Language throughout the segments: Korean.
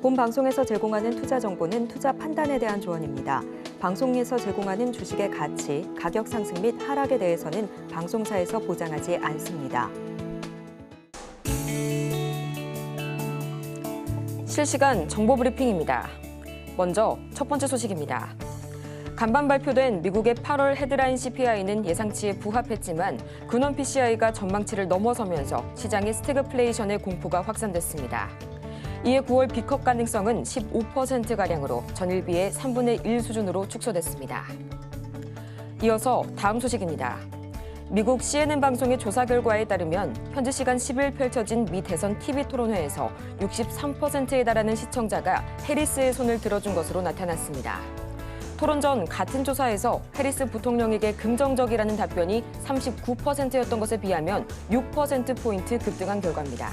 본 방송에서 제공하는 투자 정보는 투자 판단에 대한 조언입니다. 방송에서 제공하는 주식의 가치, 가격 상승 및 하락에 대해서는 방송사에서 보장하지 않습니다. 실시간 정보 브리핑입니다. 먼저 첫 번째 소식입니다. 간밤 발표된 미국의 8월 헤드라인 CPI는 예상치에 부합했지만 근원 PCI가 전망치를 넘어서면서 시장의 스태그플레이션의 공포가 확산됐습니다. 이에 9월 B컵 가능성은 15%가량으로 전일비의 3분의 1 수준으로 축소됐습니다. 이어서 다음 소식입니다. 미국 CNN 방송의 조사 결과에 따르면 현지 시간 10일 펼쳐진 미 대선 TV 토론회에서 63%에 달하는 시청자가 해리스의 손을 들어준 것으로 나타났습니다. 토론 전 같은 조사에서 해리스 부통령에게 긍정적이라는 답변이 39%였던 것에 비하면 6%포인트 급등한 결과입니다.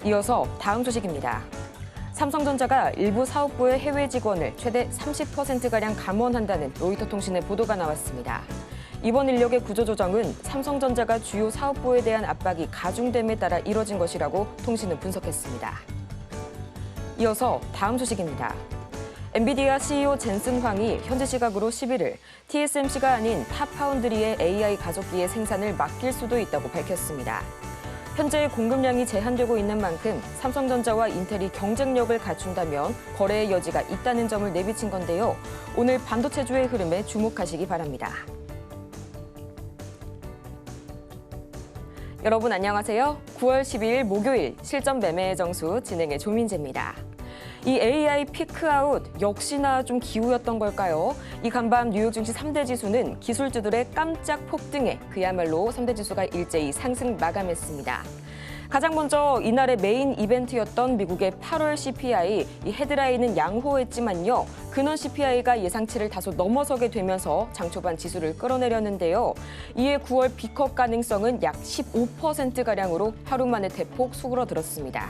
이어서 다음 소식입니다. 삼성전자가 일부 사업부의 해외 직원을 최대 30%가량 감원한다는 로이터 통신의 보도가 나왔습니다. 이번 인력의 구조조정은 삼성전자가 주요 사업부에 대한 압박이 가중됨에 따라 이뤄진 것이라고 통신은 분석했습니다. 이어서 다음 소식입니다. 엔비디아 CEO 젠슨 황이 현지 시각으로 11일 TSMC가 아닌 탑파운드리의 AI 가속기의 생산을 맡길 수도 있다고 밝혔습니다. 현재 공급량이 제한되고 있는 만큼 삼성전자와 인텔이 경쟁력을 갖춘다면 거래의 여지가 있다는 점을 내비친 건데요. 오늘 반도체주의 흐름에 주목하시기 바랍니다. 여러분 안녕하세요. 9월 12일 목요일 실전 매매의 정수 진행의 조민재입니다. 이 AI 피크아웃 역시나 좀 기우였던 걸까요? 이 간밤 뉴욕 증시 3대 지수는 기술주들의 깜짝 폭등에 그야말로 3대 지수가 일제히 상승 마감했습니다. 가장 먼저 이날의 메인 이벤트였던 미국의 8월 CPI, 이 헤드라인은 양호했지만요. 근원 CPI가 예상치를 다소 넘어서게 되면서 장 초반 지수를 끌어내렸는데요. 이에 9월 B컵 가능성은 약 15%가량으로 하루 만에 대폭 수그러들었습니다.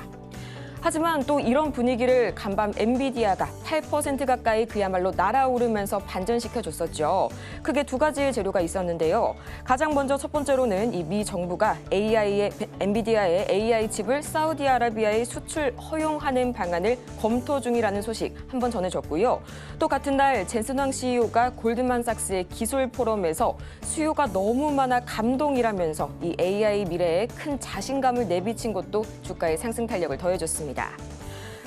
하지만 또 이런 분위기를 간밤 엔비디아가 8% 가까이 그야말로 날아오르면서 반전시켜줬었죠. 크게 두 가지의 재료가 있었는데요. 가장 먼저 첫 번째로는 이 미 정부가 엔비디아의 AI 칩을 사우디아라비아에 수출 허용하는 방안을 검토 중이라는 소식 한번 전해줬고요. 또 같은 날 젠슨 황 CEO가 골드만삭스의 기술 포럼에서 수요가 너무 많아 감동이라면서 이 AI 미래에 큰 자신감을 내비친 것도 주가의 상승 탄력을 더해줬습니다.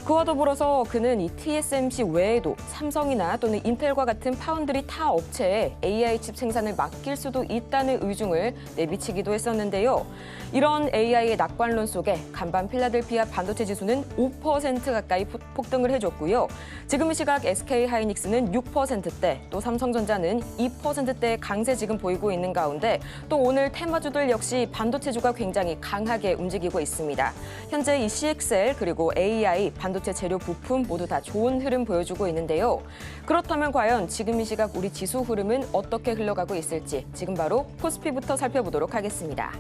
그와 더불어서 그는 이 TSMC 외에도 삼성이나 또는 인텔과 같은 파운드리 타 업체에 AI 칩 생산을 맡길 수도 있다는 의중을 내비치기도 했었는데요. 이런 AI의 낙관론 속에 간밤 필라델피아 반도체 지수는 5% 가까이 폭등을 해줬고요. 지금 이 시각 SK하이닉스는 6%대, 또 삼성전자는 2%대의 강세 지금 보이고 있는 가운데 또 오늘 테마주들 역시 반도체주가 굉장히 강하게 움직이고 있습니다. 현재 이 CXL 그리고 AI, 반도체 재료 부품 모두 다 좋은 흐름 보여주고 있는데요. 그렇다면 과연 지금 이 시각 우리 지수 흐름은 어떻게 흘러가고 있을지 지금 바로 코스피부터 살펴보도록 하겠습니다.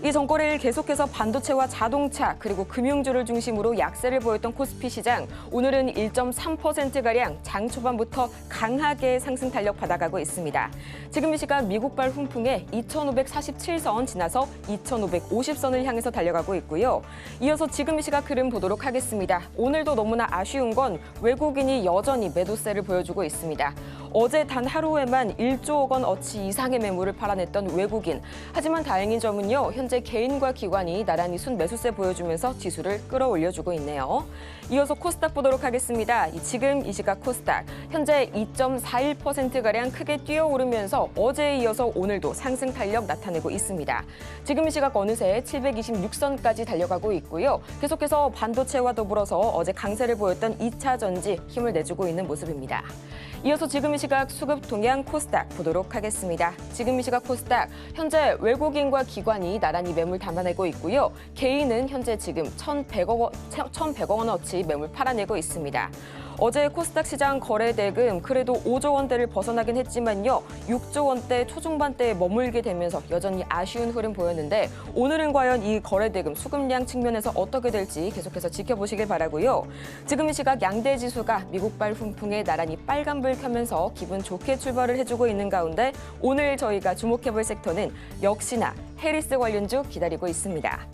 이 전거래일 계속해서 반도체와 자동차 그리고 금융주를 중심으로 약세를 보였던 코스피 시장, 오늘은 1.3%가량 장 초반부터 강하게 상승 탄력 받아가고 있습니다. 지금 이 시각 미국발 훈풍에 2,547선 지나서 2,550선을 향해서 달려가고 있고요. 이어서 지금 이 시각 흐름 보도록 하겠습니다. 오늘도 너무나 아쉬운 건 외국인이 여전히 매도세를 보여주고 있습니다. 어제 단 하루에만 1조 원 어치 이상의 매물을 팔아냈던 외국인. 하지만 다행인 점은요. 현재 개인과 기관이 나란히 순매수세 보여주면서 지수를 끌어올려주고 있네요. 이어서 코스닥 보도록 하겠습니다. 지금 이 시각 코스닥 현재 2.41%가량 크게 뛰어오르면서 어제에 이어서 오늘도 상승 탄력 나타내고 있습니다. 지금 이 시각 어느새 726선까지 달려가고 있고요. 계속해서 반도체와 더불어서 어제 강세를 보였던 2차 전지 힘을 내주고 있는 모습입니다. 이어서 지금 이 시각 수급 동향 코스닥 보도록 하겠습니다. 지금 이 시각 코스닥 현재 외국인과 기관이 나란히 매물 담아내고 있고요. 개인은 현재 지금 1,100억 원어치 매물 팔아내고 있습니다. 어제 코스닥 시장 거래 대금 그래도 5조 원대를 벗어나긴 했지만요. 6조 원대 초중반대에 머물게 되면서 여전히 아쉬운 흐름 보였는데 오늘은 과연 이 거래 대금 수급량 측면에서 어떻게 될지 계속해서 지켜보시길 바라고요. 지금 이 시각 양대 지수가 미국발 훈풍에 나란히 빨간불 켜면서 기분 좋게 출발을 해주고 있는 가운데 오늘 저희가 주목해볼 섹터는 역시나 해리스 관련주 기다리고 있습니다.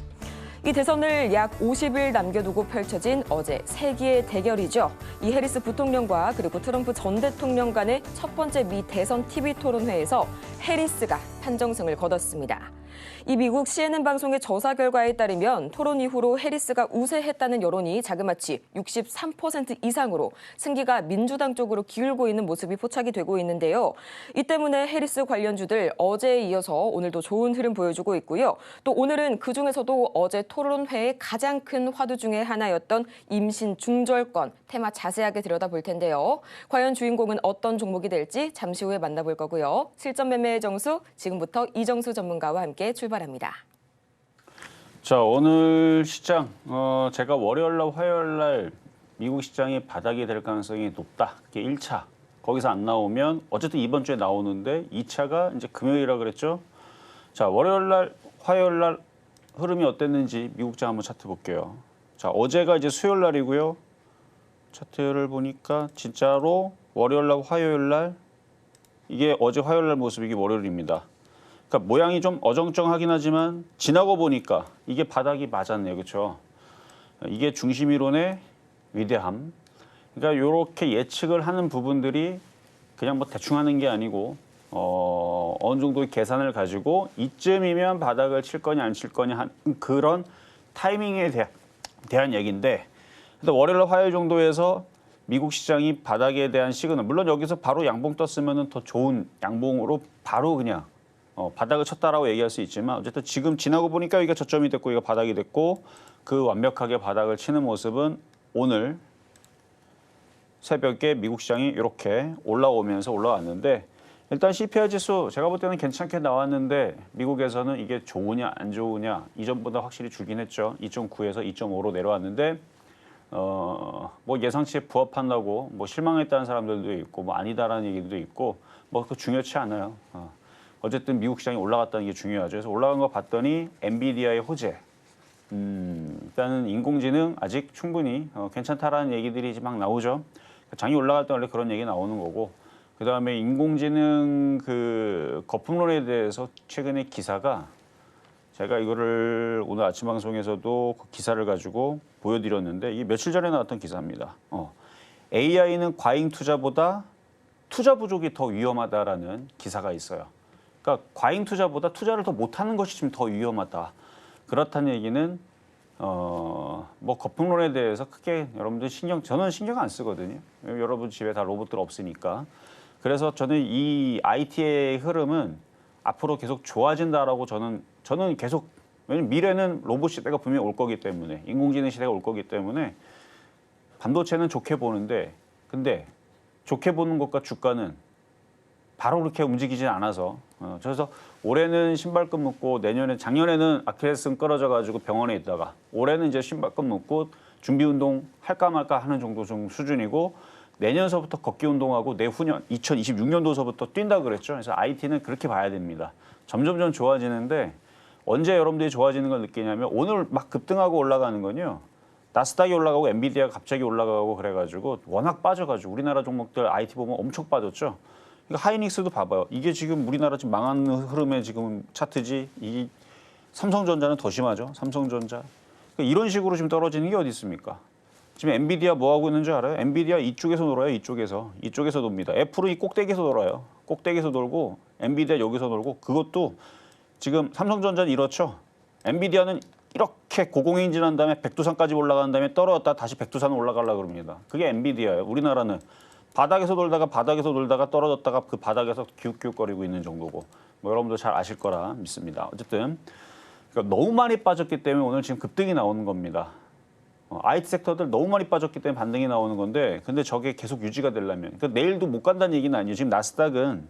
이 대선을 약 50일 남겨두고 펼쳐진 어제 세기의 대결이죠. 이 해리스 부통령과 그리고 트럼프 전 대통령 간의 첫 번째 미 대선 TV 토론회에서 해리스가 판정승을 거뒀습니다. 이 미국 CNN 방송의 조사 결과에 따르면 토론 이후로 해리스가 우세했다는 여론이 자그마치 63% 이상으로 승기가 민주당 쪽으로 기울고 있는 모습이 포착이 되고 있는데요. 이 때문에 해리스 관련주들 어제에 이어서 오늘도 좋은 흐름 보여주고 있고요. 또 오늘은 그중에서도 어제 토론회의 가장 큰 화두 중에 하나였던 임신 중절권 테마 자세하게 들여다볼 텐데요. 과연 주인공은 어떤 종목이 될지 잠시 후에 만나볼 거고요. 실전 매매의 정수 지금부터 이정수 전문가와 함께 출발합니다. 자, 오늘 시장 제가 월요일 날 화요일 날 미국 시장이 바닥이 될 가능성이 높다. 그게 1차. 거기서 안 나오면 어쨌든 이번 주에 나오는데 2차가 이제 금요일이라 그랬죠. 자, 월요일 날 화요일 날 흐름이 어땠는지 미국장 한번 차트 볼게요. 자, 어제가 이제 수요일 날이고요. 차트를 보니까 진짜로 월요일 날 화요일 날 이게 어제 화요일 날 모습이 이게 월요일입니다. 그러니까 모양이 좀 어정쩡하긴 하지만 지나고 보니까 이게 바닥이 맞았네요. 그렇죠? 이게 중심이론의 위대함. 그러니까 이렇게 예측을 하는 부분들이 그냥 뭐 대충 하는 게 아니고 어느 정도의 계산을 가지고 이쯤이면 바닥을 칠 거냐 안 칠 거냐 한 그런 타이밍에 대한 얘기인데 근데 월요일 화요일 정도에서 미국 시장이 바닥에 대한 시그널 물론 여기서 바로 양봉 떴으면 더 좋은 양봉으로 바로 그냥 바닥을 쳤다라고 얘기할 수 있지만 어쨌든 지금 지나고 보니까 여기가 저점이 됐고 이거 바닥이 됐고 그 완벽하게 바닥을 치는 모습은 오늘 새벽에 미국 시장이 이렇게 올라오면서 올라왔는데 일단 CPI 지수 제가 볼 때는 괜찮게 나왔는데 미국에서는 이게 좋으냐 안 좋으냐 이전보다 확실히 줄긴 했죠. 2.9에서 2.5로 내려왔는데 뭐 예상치에 부합한다고 뭐 실망했다는 사람들도 있고 뭐 아니다라는 얘기도 있고 뭐 그거 중요치 않아요. 어쨌든 미국 시장이 올라갔다는 게 중요하죠. 그래서 올라간 거 봤더니 엔비디아의 호재. 일단은 인공지능 아직 충분히 괜찮다라는 얘기들이 막 나오죠. 장이 올라갈 때 원래 그런 얘기 나오는 거고. 그다음에 인공지능 그 거품론에 대해서 최근에 기사가 제가 이거를 오늘 아침 방송에서도 그 기사를 가지고 보여드렸는데 이게 며칠 전에 나왔던 기사입니다. AI는 과잉 투자보다 투자 부족이 더 위험하다라는 기사가 있어요. 그러니까 과잉 투자보다 투자를 더 못하는 것이 지금 더 위험하다. 그렇다는 얘기는 뭐 거품론에 대해서 크게 여러분들 저는 신경 안 쓰거든요. 여러분 집에 다 로봇들 없으니까. 그래서 저는 이 IT의 흐름은 앞으로 계속 좋아진다라고 저는 계속 왜냐면 미래는 로봇 시대가 분명히 올 거기 때문에 인공지능 시대가 올 거기 때문에 반도체는 좋게 보는데 근데 좋게 보는 것과 주가는 바로 그렇게 움직이지 않아서 그래서 올해는 신발끈 묶고 작년에는 아킬레스건 끊어져 가지고 병원에 있다가 올해는 이제 신발끈 묶고 준비 운동 할까 말까 하는 정도 좀 수준이고 내년서부터 걷기 운동하고 내후년 2026년도서부터 뛴다 그랬죠. 그래서 IT는 그렇게 봐야 됩니다. 점점 좋아지는데 언제 여러분들이 좋아지는 걸 느끼냐면 오늘 막 급등하고 올라가는 건요. 나스닥이 올라가고 엔비디아가 갑자기 올라가고 그래가지고 워낙 빠져가지고 우리나라 종목들 IT 보면 엄청 빠졌죠. 그러니까 하이닉스도 봐봐요. 이게 지금 우리나라 지금 망하는 흐름의 지금 차트지. 이 삼성전자는 더 심하죠. 삼성전자. 그러니까 이런 식으로 지금 떨어지는 게 어디 있습니까? 지금 엔비디아 뭐 하고 있는 줄 알아요? 엔비디아 이쪽에서 놀아요. 이쪽에서 놉니다. 애플은 이 꼭대기에서 놀아요. 꼭대기에서 놀고 엔비디아 여기서 놀고 그것도 지금 삼성전자는 이렇죠. 엔비디아는 이렇게 고공행진한 다음에 백두산까지 올라간 다음에 떨어졌다 다시 백두산 올라가려고 그럽니다. 그게 엔비디아예요. 우리나라는 바닥에서 돌다가 떨어졌다가 그 바닥에서 기웃기웃거리고 있는 정도고 뭐 여러분도 잘 아실 거라 믿습니다. 어쨌든 그러니까 너무 많이 빠졌기 때문에 오늘 지금 급등이 나오는 겁니다. IT 섹터들 너무 많이 빠졌기 때문에 반등이 나오는 건데 근데 저게 계속 유지가 되려면 그러니까 내일도 못 간다는 얘기는 아니에요. 지금 나스닥은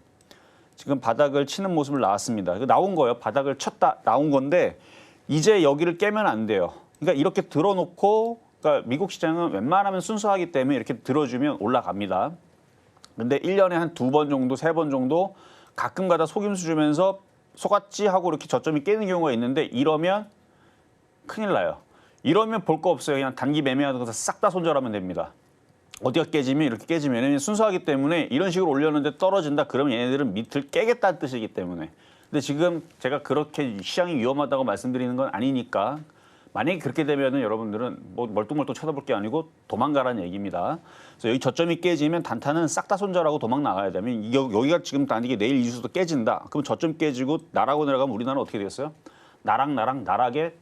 지금 바닥을 치는 모습을 나왔습니다. 나온 거예요. 바닥을 쳤다 나온 건데 이제 여기를 깨면 안 돼요. 그러니까 이렇게 들어놓고 그러니까 미국 시장은 웬만하면 순수하기 때문에 이렇게 들어주면 올라갑니다. 근데 1년에 한 2번 정도, 3번 정도 가끔가다 속임수 주면서 속았지 하고 이렇게 저점이 깨는 경우가 있는데 이러면 큰일 나요. 이러면 볼 거 없어요. 그냥 단기 매매하는 거 싹 다 손절하면 됩니다. 어디가 깨지면 이렇게 깨지면 왜냐면 순수하기 때문에 이런 식으로 올렸는데 떨어진다 그러면 얘네들은 밑을 깨겠다는 뜻이기 때문에 근데 지금 제가 그렇게 시장이 위험하다고 말씀드리는 건 아니니까 만약에 그렇게 되면은 여러분들은 뭐 멀뚱멀뚱 쳐다볼 게 아니고 도망가라는 얘기입니다. 그래서 여기 저점이 깨지면 단타는 싹 다 손절하고 도망 나가야 되면 여기가 지금 만약에 내일 이주도 깨진다. 그럼 저점 깨지고 나라고 내려가면 우리나라는 어떻게 되겠어요? 나락에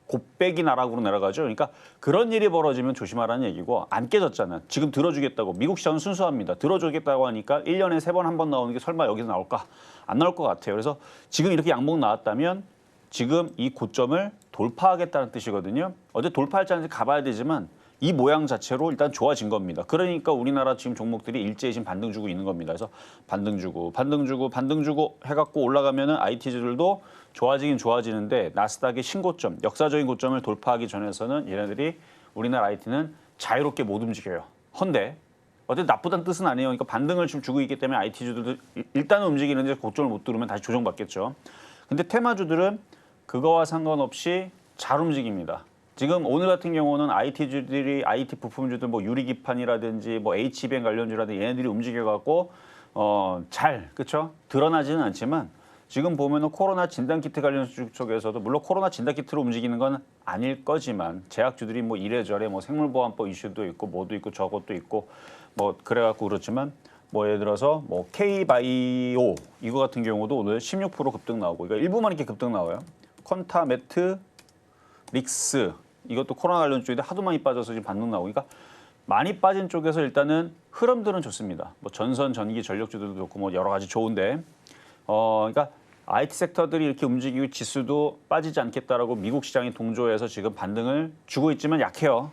곱빼기 나락으로 내려가죠. 그러니까 그런 일이 벌어지면 조심하라는 얘기고 안 깨졌잖아요. 지금 들어주겠다고. 미국 시장은 순수합니다. 들어주겠다고 하니까 1년에 3번 한 번 나오는 게 설마 여기서 나올까? 안 나올 것 같아요. 그래서 지금 이렇게 양봉 나왔다면 지금 이 고점을 돌파하겠다는 뜻이거든요. 어제 돌파할지 않을지 가봐야 되지만 이 모양 자체로 일단 좋아진 겁니다. 그러니까 우리나라 지금 종목들이 일제히 지금 반등 주고 있는 겁니다. 그래서 반등 주고 해갖고 올라가면은 IT주들도 좋아지긴 좋아지는데 나스닥의 신고점, 역사적인 고점을 돌파하기 전에서는 얘네들이 우리나라 IT는 자유롭게 못 움직여요. 헌데 어쨌든 나쁘다는 뜻은 아니에요. 그러니까 반등을 지금 주고 있기 때문에 IT주들도 일단은 움직이는데 고점을 못 뚫으면 다시 조정받겠죠. 근데 테마주들은 그거와 상관없이 잘 움직입니다. 지금 오늘 같은 경우는 IT주들이 IT 부품주들 뭐 유리기판이라든지 뭐 HBM 관련주라든지 얘네들이 움직여갖고 그렇죠? 드러나지는 않지만 지금 보면은 코로나 진단키트 관련주 쪽에서도 물론 코로나 진단키트로 움직이는 건 아닐 거지만 제약주들이 뭐 이래저래 뭐 생물보안법 이슈도 있고 뭐도 있고 저것도 있고 뭐 그래갖고 그렇지만 뭐 예를 들어서 뭐 K바이오 이거 같은 경우도 오늘 16% 급등 나오고 이거 일부만 이렇게 급등 나와요. 콘타메트 릭스 이것도 코로나 관련 쪽인데 하도 많이 빠져서 지금 반등 나오고 그러니까 많이 빠진 쪽에서 일단은 흐름들은 좋습니다. 뭐 전선, 전기, 전력주들도 좋고 뭐 여러 가지 좋은데 그러니까 IT 섹터들이 이렇게 움직이고 지수도 빠지지 않겠다라고 미국 시장이 동조해서 지금 반등을 주고 있지만 약해요.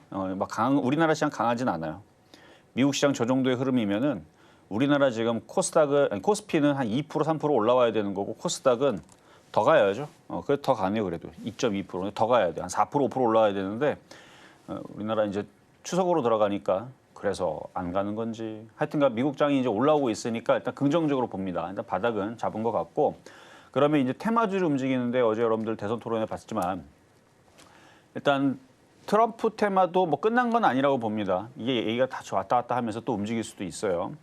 우리나라 시장 강하진 않아요. 미국 시장 저 정도의 흐름이면은 우리나라 지금 코스피는 한 2% 3% 올라와야 되는 거고 코스닥은 더 가야죠. 그래도 더 가네요. 그래도 2.2% 더 가야 돼. 한 4% 5% 올라와야 되는데 우리나라 이제 추석으로 들어가니까 그래서 안 가는 건지 하여튼간 미국 장이 이제 올라오고 있으니까 일단 긍정적으로 봅니다. 일단 바닥은 잡은 것 같고 그러면 이제 테마주를 움직이는데 어제 여러분들 대선 토론회 봤지만 일단 트럼프 테마도 뭐 끝난 건 아니라고 봅니다. 이게 얘기가 다 왔다 갔다 하면서 또 움직일 수도 있어요.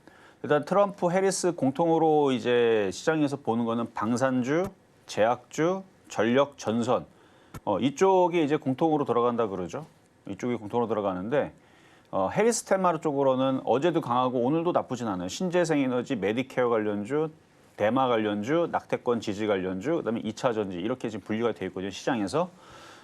일단 트럼프, 해리스 공통으로 이제 시장에서 보는 거는 방산주, 제약주, 전력, 전선 이쪽이 이제 공통으로 들어간다 그러죠. 이쪽이 공통으로 들어가는데 해리스 테마 쪽으로는 어제도 강하고 오늘도 나쁘진 않아요. 신재생에너지, 메디케어 관련주, 대마 관련주, 낙태권 지지 관련주, 그다음에 2차 전지 이렇게 지금 분류가 되어 있거든요. 시장에서.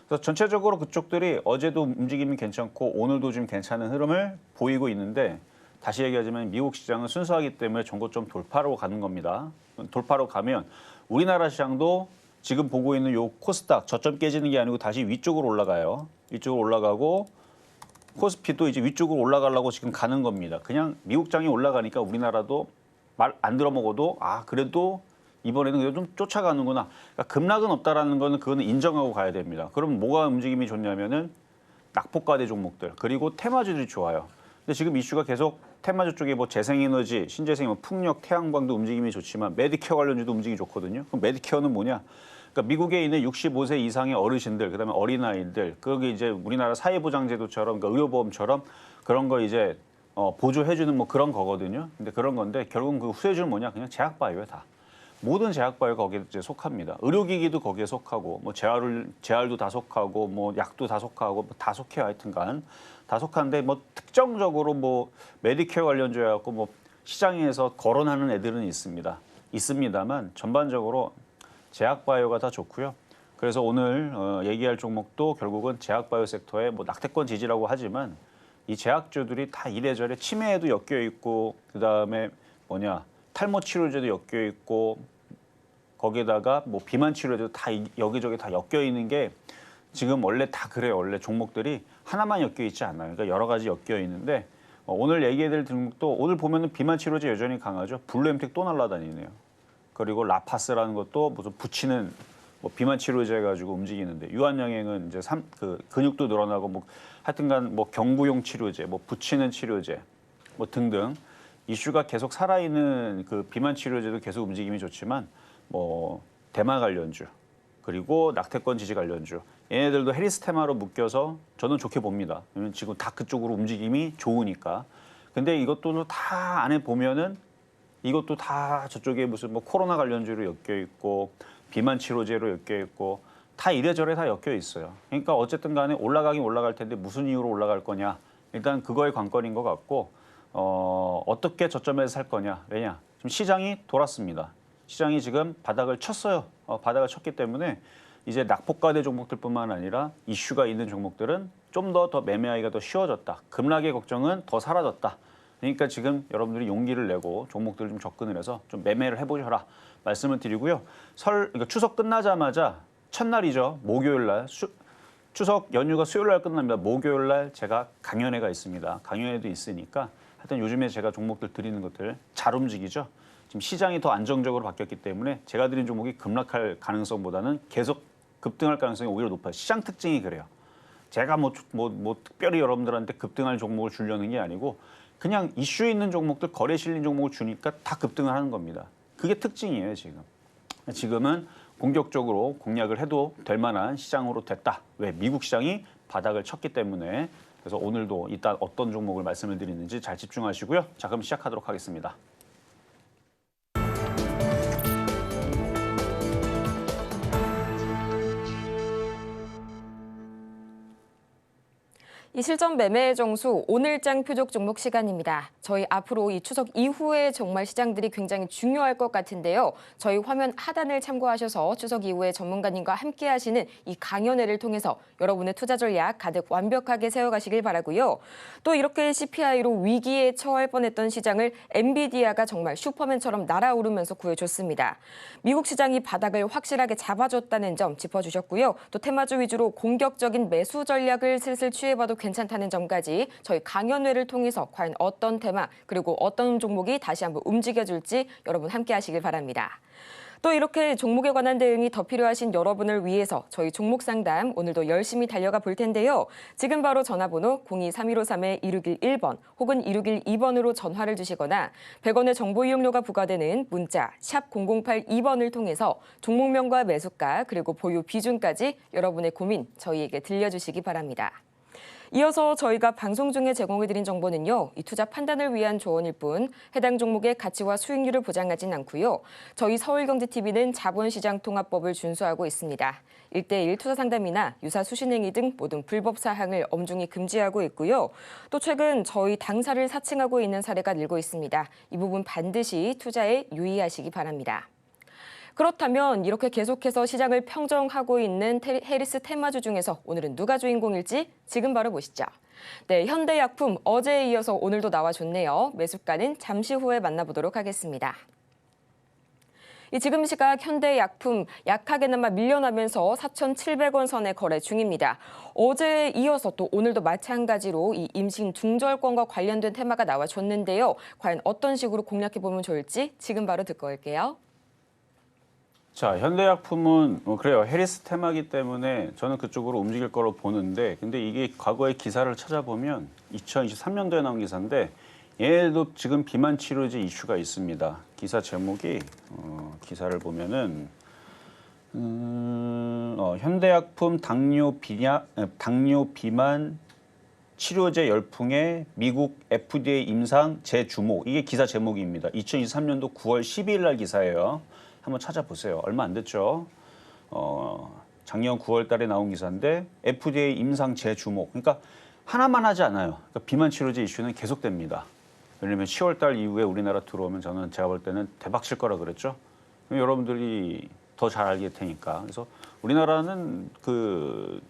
그래서 전체적으로 그쪽들이 어제도 움직임이 괜찮고 오늘도 좀 괜찮은 흐름을 보이고 있는데 다시 얘기하자면 미국 시장은 순수하기 때문에 전고점 돌파로 가는 겁니다. 돌파로 가면 우리나라 시장도 지금 보고 있는 요 코스닥 저점 깨지는 게 아니고 다시 위쪽으로 올라가요. 위쪽으로 올라가고 코스피도 이제 위쪽으로 올라가려고 지금 가는 겁니다. 그냥 미국 장이 올라가니까 우리나라도 말 안 들어먹어도 그래도 이번에는 그래도 좀 쫓아가는구나. 그러니까 급락은 없다라는 거는 그거는 인정하고 가야 됩니다. 그럼 뭐가 움직임이 좋냐면은 낙폭과대 종목들 그리고 테마주들이 좋아요. 근데 지금 이슈가 계속 테마주 쪽에 뭐 재생에너지, 신재생, 뭐 풍력, 태양광도 움직임이 좋지만 메디케어 관련주도 움직임이 좋거든요. 그럼 메디케어는 뭐냐? 그러니까 미국에 있는 65세 이상의 어르신들, 그다음에 어린아이들, 그게 이제 우리나라 사회보장제도처럼, 그러니까 의료보험처럼 그런 거 이제 보조해주는 뭐 그런 거거든요. 근데 그런 건데 결국은 그 후세주는 뭐냐? 그냥 제약바이오에 다. 모든 제약바이오가 거기에 이제 속합니다. 의료기기도 거기에 속하고, 뭐 재활도 다 속하고, 뭐 약도 다 속하고, 뭐 다 속해요. 하여튼간 다 속한데 뭐 특정적으로 뭐 메디케어 관련주여갖고 뭐 시장에서 거론하는 애들은 있습니다만 전반적으로 제약바이오가 다 좋고요. 그래서 오늘 얘기할 종목도 결국은 제약바이오 섹터의 뭐 낙태권 지지라고 하지만 이 제약주들이 다 이래저래 치매에도 엮여 있고 그다음에 탈모 치료제도 엮여 있고 거기에다가 뭐 비만 치료제도 다 여기저기 다 엮여 있는 게 지금 원래 다 그래요. 원래 종목들이 하나만 엮여 있지 않아요. 그러니까 여러 가지 엮여 있는데 오늘 얘기해드릴 종목도 오늘 보면은 비만 치료제 여전히 강하죠. 블루엠텍 또 날라다니네요. 그리고 라파스라는 것도 무슨 붙이는 뭐 비만 치료제 가지고 움직이는데 유한양행은 이제 근육도 늘어나고 뭐 하여튼간 뭐 경구용 치료제, 뭐 붙이는 치료제 뭐 등등 이슈가 계속 살아있는 그 비만 치료제도 계속 움직임이 좋지만 뭐 대마 관련주 그리고 낙태권 지지 관련주 얘네들도 해리스 테마로 묶여서 저는 좋게 봅니다. 왜냐면 지금 다 그쪽으로 움직임이 좋으니까. 근데 이것도 다 안에 보면은 이것도 다 저쪽에 무슨 뭐 코로나 관련주로 엮여 있고 비만 치료제로 엮여 있고 다 이래저래 다 엮여 있어요. 그러니까 어쨌든 간에 올라가긴 올라갈 텐데 무슨 이유로 올라갈 거냐. 일단 그거의 관건인 것 같고 어떻게 저점에서 살 거냐. 왜냐. 지금 시장이 돌았습니다. 시장이 지금 바닥을 쳤어요. 바닥을 쳤기 때문에 이제 낙폭과대 종목들뿐만 아니라 이슈가 있는 종목들은 좀 더 매매하기가 더 쉬워졌다. 급락의 걱정은 더 사라졌다. 그러니까 지금 여러분들이 용기를 내고 종목들을 좀 접근을 해서 좀 매매를 해보셔라 말씀을 드리고요. 그러니까 추석 끝나자마자 첫날이죠. 목요일 날 추석 연휴가 수요일 날 끝납니다. 목요일 날 제가 강연회가 있습니다. 강연회도 있으니까 하여튼 요즘에 제가 종목들 드리는 것들 잘 움직이죠. 지금 시장이 더 안정적으로 바뀌었기 때문에 제가 드린 종목이 급락할 가능성보다는 계속 급등할 가능성이 오히려 높아요. 시장 특징이 그래요. 제가 뭐 특별히 여러분들한테 급등할 종목을 주려는 게 아니고 그냥 이슈 있는 종목들, 거래 실린 종목을 주니까 다 급등을 하는 겁니다. 그게 특징이에요, 지금. 지금은 공격적으로 공략을 해도 될 만한 시장으로 됐다. 왜? 미국 시장이 바닥을 쳤기 때문에. 그래서 오늘도 이따 어떤 종목을 말씀을 드리는지 잘 집중하시고요. 자, 그럼 시작하도록 하겠습니다. 이 실전 매매의 정수 오늘장 표적 종목 시간입니다. 저희 앞으로 이 추석 이후에 정말 시장들이 굉장히 중요할 것 같은데요. 저희 화면 하단을 참고하셔서 추석 이후에 전문가님과 함께 하시는 이 강연회를 통해서 여러분의 투자 전략 가득 완벽하게 세워가시길 바라고요. 또 이렇게 CPI로 위기에 처할 뻔했던 시장을 엔비디아가 정말 슈퍼맨처럼 날아오르면서 구해줬습니다. 미국 시장이 바닥을 확실하게 잡아줬다는 점 짚어주셨고요. 또 테마주 위주로 공격적인 매수 전략을 슬슬 취해봐도 괜찮다는 점까지 저희 강연회를 통해서 과연 어떤 테마 그리고 어떤 종목이 다시 한번 움직여줄지 여러분 함께 하시길 바랍니다. 또 이렇게 종목에 관한 대응이 더 필요하신 여러분을 위해서 저희 종목 상담 오늘도 열심히 달려가 볼 텐데요. 지금 바로 전화번호 02-3153-1611번 혹은 1612번으로 전화를 주시거나 100원의 정보 이용료가 부과되는 문자 샵 0082번을 통해서 종목명과 매수가 그리고 보유 비중까지 여러분의 고민 저희에게 들려주시기 바랍니다. 이어서 저희가 방송 중에 제공해드린 정보는요. 이 투자 판단을 위한 조언일 뿐 해당 종목의 가치와 수익률을 보장하진 않고요. 저희 서울경제TV는 자본시장통합법을 준수하고 있습니다. 1:1 투자 상담이나 유사 수신행위 등 모든 불법 사항을 엄중히 금지하고 있고요. 또 최근 저희 당사를 사칭하고 있는 사례가 늘고 있습니다. 이 부분 반드시 투자에 유의하시기 바랍니다. 그렇다면 이렇게 계속해서 시장을 평정하고 있는 해리스 테마주 중에서 오늘은 누가 주인공일지 지금 바로 보시죠. 네, 현대약품 어제에 이어서 오늘도 나와줬네요. 매수가는 잠시 후에 만나보도록 하겠습니다. 지금 시각 현대약품 약하게나마 밀려나면서 4,700원 선에 거래 중입니다. 어제에 이어서 또 오늘도 마찬가지로 이 임신 중절권과 관련된 테마가 나와줬는데요. 과연 어떤 식으로 공략해보면 좋을지 지금 바로 듣고 올게요. 자, 현대약품은 그래요. 해리스 테마기 때문에 저는 그쪽으로 움직일 거로 보는데 근데 이게 과거의 기사를 찾아보면 2023년도에 나온 기사인데 얘도 지금 비만 치료제 이슈가 있습니다. 기사 제목이 기사를 보면은 현대약품 당뇨 비만 치료제 열풍에 미국 FDA 임상 재주목. 이게 기사 제목입니다. 2023년도 9월 12일 날 기사예요. 한번 찾아보세요. 얼마 안 됐죠. 작년 9월 달에 나온 기사인데 FDA 임상 재주목. 그러니까 하나만 하지 않아요. 그러니까 비만 치료제 이슈는 계속됩니다. 왜냐하면 10월 달 이후에 우리나라 들어오면 제가 볼 때는 대박 칠 거라 그랬죠. 여러분들이 더 잘 알게 테니까. 그래서 우리나라는 그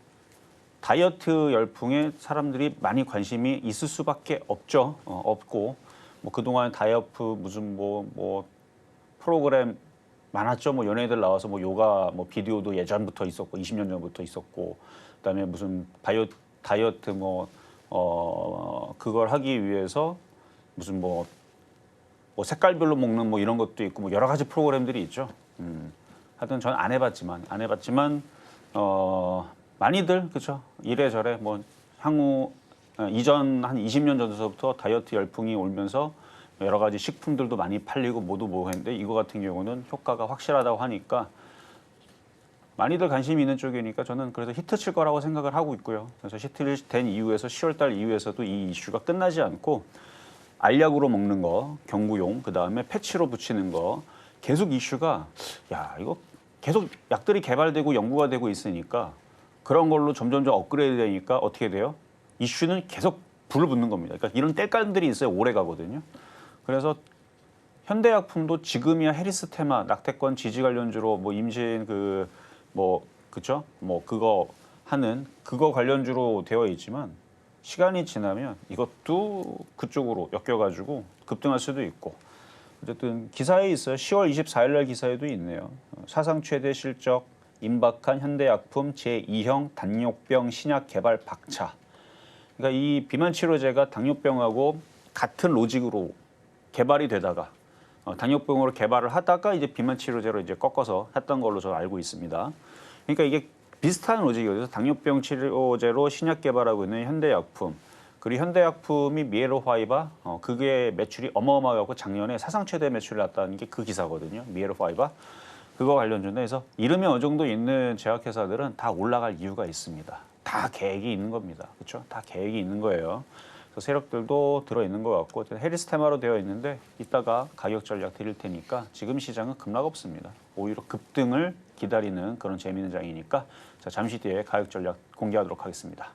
다이어트 열풍에 사람들이 많이 관심이 있을 수밖에 없죠. 없고 뭐 그동안 다이어트 무슨 뭐 프로그램 많았죠. 뭐 연예인들 나와서 뭐 요가 뭐 비디오도 예전부터 있었고 20년 전부터 있었고 그다음에 무슨 다이어트 그걸 하기 위해서 무슨 뭐 색깔별로 먹는 뭐 이런 것도 있고 뭐 여러 가지 프로그램들이 있죠. 하여튼 저는 안 해봤지만 많이들 그렇죠. 이래저래 뭐 향후 이전 한 20년 전부터 다이어트 열풍이 오면서 여러 가지 식품들도 많이 팔리고 모두 했는데 이거 같은 경우는 효과가 확실하다고 하니까 많이들 관심이 있는 쪽이니까 저는 그래서 히트 칠 거라고 생각을 하고 있고요. 그래서 히트 된 이후에서 10월 달 이후에서도 이 이슈가 끝나지 않고 알약으로 먹는 거, 경구용, 그다음에 패치로 붙이는 거 계속 이슈가 야, 이거 계속 약들이 개발되고 연구가 되고 있으니까 그런 걸로 점점점 업그레이드 되니까 어떻게 돼요? 이슈는 계속 불을 붙는 겁니다. 그러니까 이런 땔감들이 있어야 오래 가거든요. 그래서 현대약품도 지금이야 해리스 테마, 낙태권 지지 관련주로 뭐 임신 그쵸? 뭐 그거 하는 그거 관련주로 되어 있지만 시간이 지나면 이것도 그쪽으로 엮여가지고 급등할 수도 있고 어쨌든 기사에 있어요. 10월 24일 날 기사에도 있네요. 사상 최대 실적 임박한 현대약품 제2형 당뇨병 신약 개발 박차. 그러니까 이 비만 치료제가 당뇨병하고 같은 로직으로 개발이 되다가 당뇨병으로 개발을 하다가 이제 비만 치료제로 이제 꺾어서 했던 걸로 저는 알고 있습니다. 그러니까 이게 비슷한 로직이어서 당뇨병 치료제로 신약 개발하고 있는 현대약품 그리고 현대약품이 미에로파이바 그게 매출이 어마어마하고 작년에 사상 최대 매출을 났다는 게 그 기사거든요. 미에로파이바 그거 관련주인데 그래서 이름이 어느 정도 있는 제약회사들은 다 올라갈 이유가 있습니다. 다 계획이 있는 겁니다. 그렇죠? 다 계획이 있는 거예요. 그래서 세력들도 들어있는 것 같고 해리스 테마로 되어 있는데 이따가 가격 전략 드릴 테니까 지금 시장은 급락 없습니다. 오히려 급등을 기다리는 그런 재미있는 장이니까 자, 잠시 뒤에 가격 전략 공개하도록 하겠습니다.